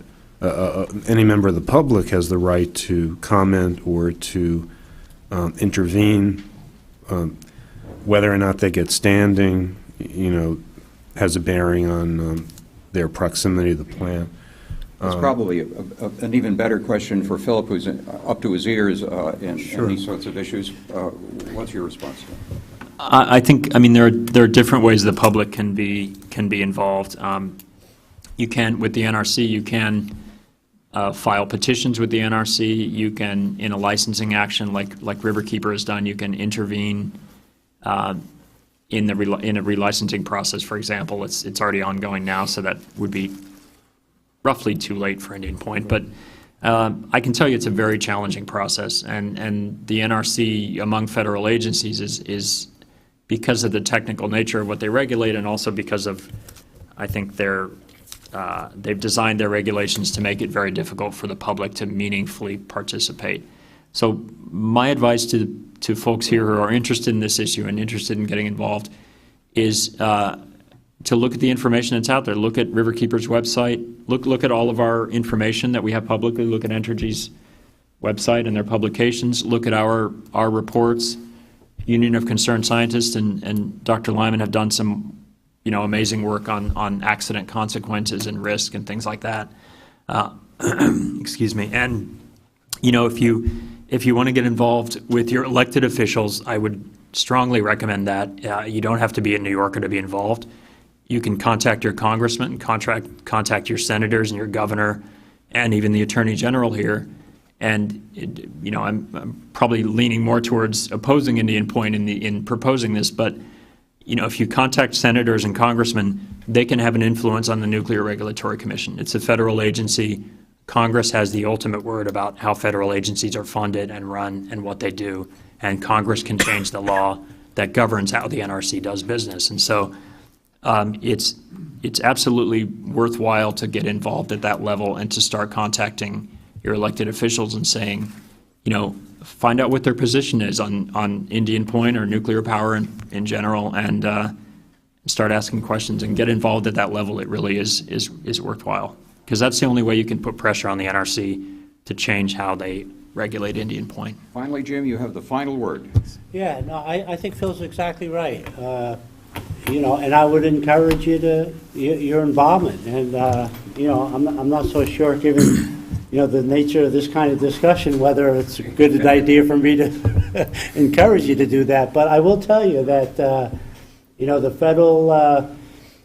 any member of the public has the right to comment or to intervene. Whether or not they get standing, has a bearing on their proximity to the plant. It's probably an even better question for Philip, who's up to his ears in these sorts of issues. What's your response to that? I think, there are different ways the public can be involved. You can, with the NRC, you can file petitions with the NRC. You can, in a licensing action like Riverkeeper has done, you can intervene in a relicensing process. For example, it's already ongoing now, so that would be roughly too late for Indian Point. But I can tell you it's a very challenging process, and the NRC among federal agencies is because of the technical nature of what they regulate, and also because of, I think, they've designed their regulations to make it very difficult for the public to meaningfully participate. So my advice to folks here who are interested in this issue and interested in getting involved is to look at the information that's out there. Look at Riverkeeper's website. Look at all of our information that we have publicly. Look at Entergy's website and their publications. Look at our reports. Union of Concerned Scientists and Dr. Lyman have done some amazing work on accident consequences and risk and things like that. Excuse me. And if you want to get involved with your elected officials, I would strongly recommend that. You don't have to be a New Yorker to be involved. You can contact your congressman and contact your senators and your governor and even the attorney general here. And I'm probably leaning more towards opposing Indian Point in proposing this, but if you contact senators and congressmen, they can have an influence on the Nuclear Regulatory Commission. It's a federal agency. Congress has the ultimate word about how federal agencies are funded and run and what they do, and Congress can change the law that governs how the NRC does business. And so it's absolutely worthwhile to get involved at that level and to start contacting your elected officials and saying, find out what their position is on Indian Point or nuclear power in general, and start asking questions and get involved at that level. It really is worthwhile, because that's the only way you can put pressure on the NRC to change how they regulate Indian Point. Finally, Jim, you have the final word. Yeah, no, I think Phil's exactly right. And I would encourage you to your involvement. And I'm not so sure, given the nature of this kind of discussion, whether it's a good idea for me to encourage you to do that. But I will tell you that the federal,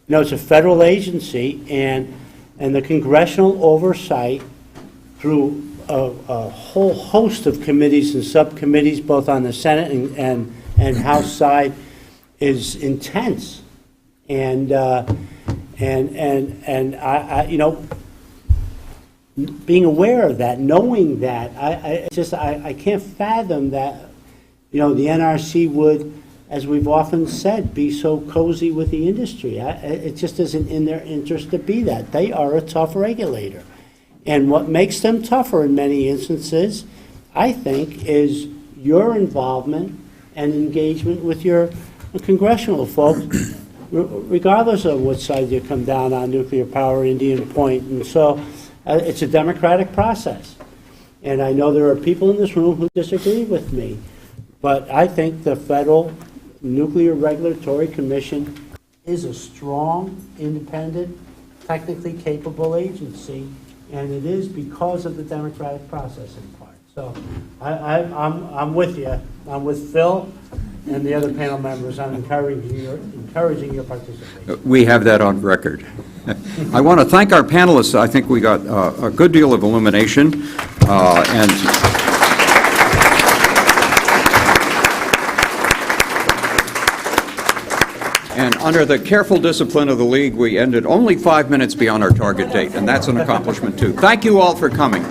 it's a federal agency, and the congressional oversight through a whole host of committees and subcommittees, both on the Senate and House side, is intense, and I being aware of that, knowing that, I can't fathom that the NRC would, as we've often said, be so cozy with the industry. It just isn't in their interest to be that. They are a tough regulator. And what makes them tougher in many instances, I think, is your involvement and engagement with your congressional folks, regardless of which side you come down on, nuclear power, Indian Point. And so it's a democratic process. And I know there are people in this room who disagree with me, but I think the Federal Nuclear Regulatory Commission is a strong, independent, technically capable agency, and it is because of the democratic process in part. So I'm with you. I'm with Phil and the other panel members on encouraging your participation. We have that on record. I want to thank our panelists. I think we got a good deal of illumination, and under the careful discipline of the league, we ended only 5 minutes beyond our target date, and that's an accomplishment too. Thank you all for coming.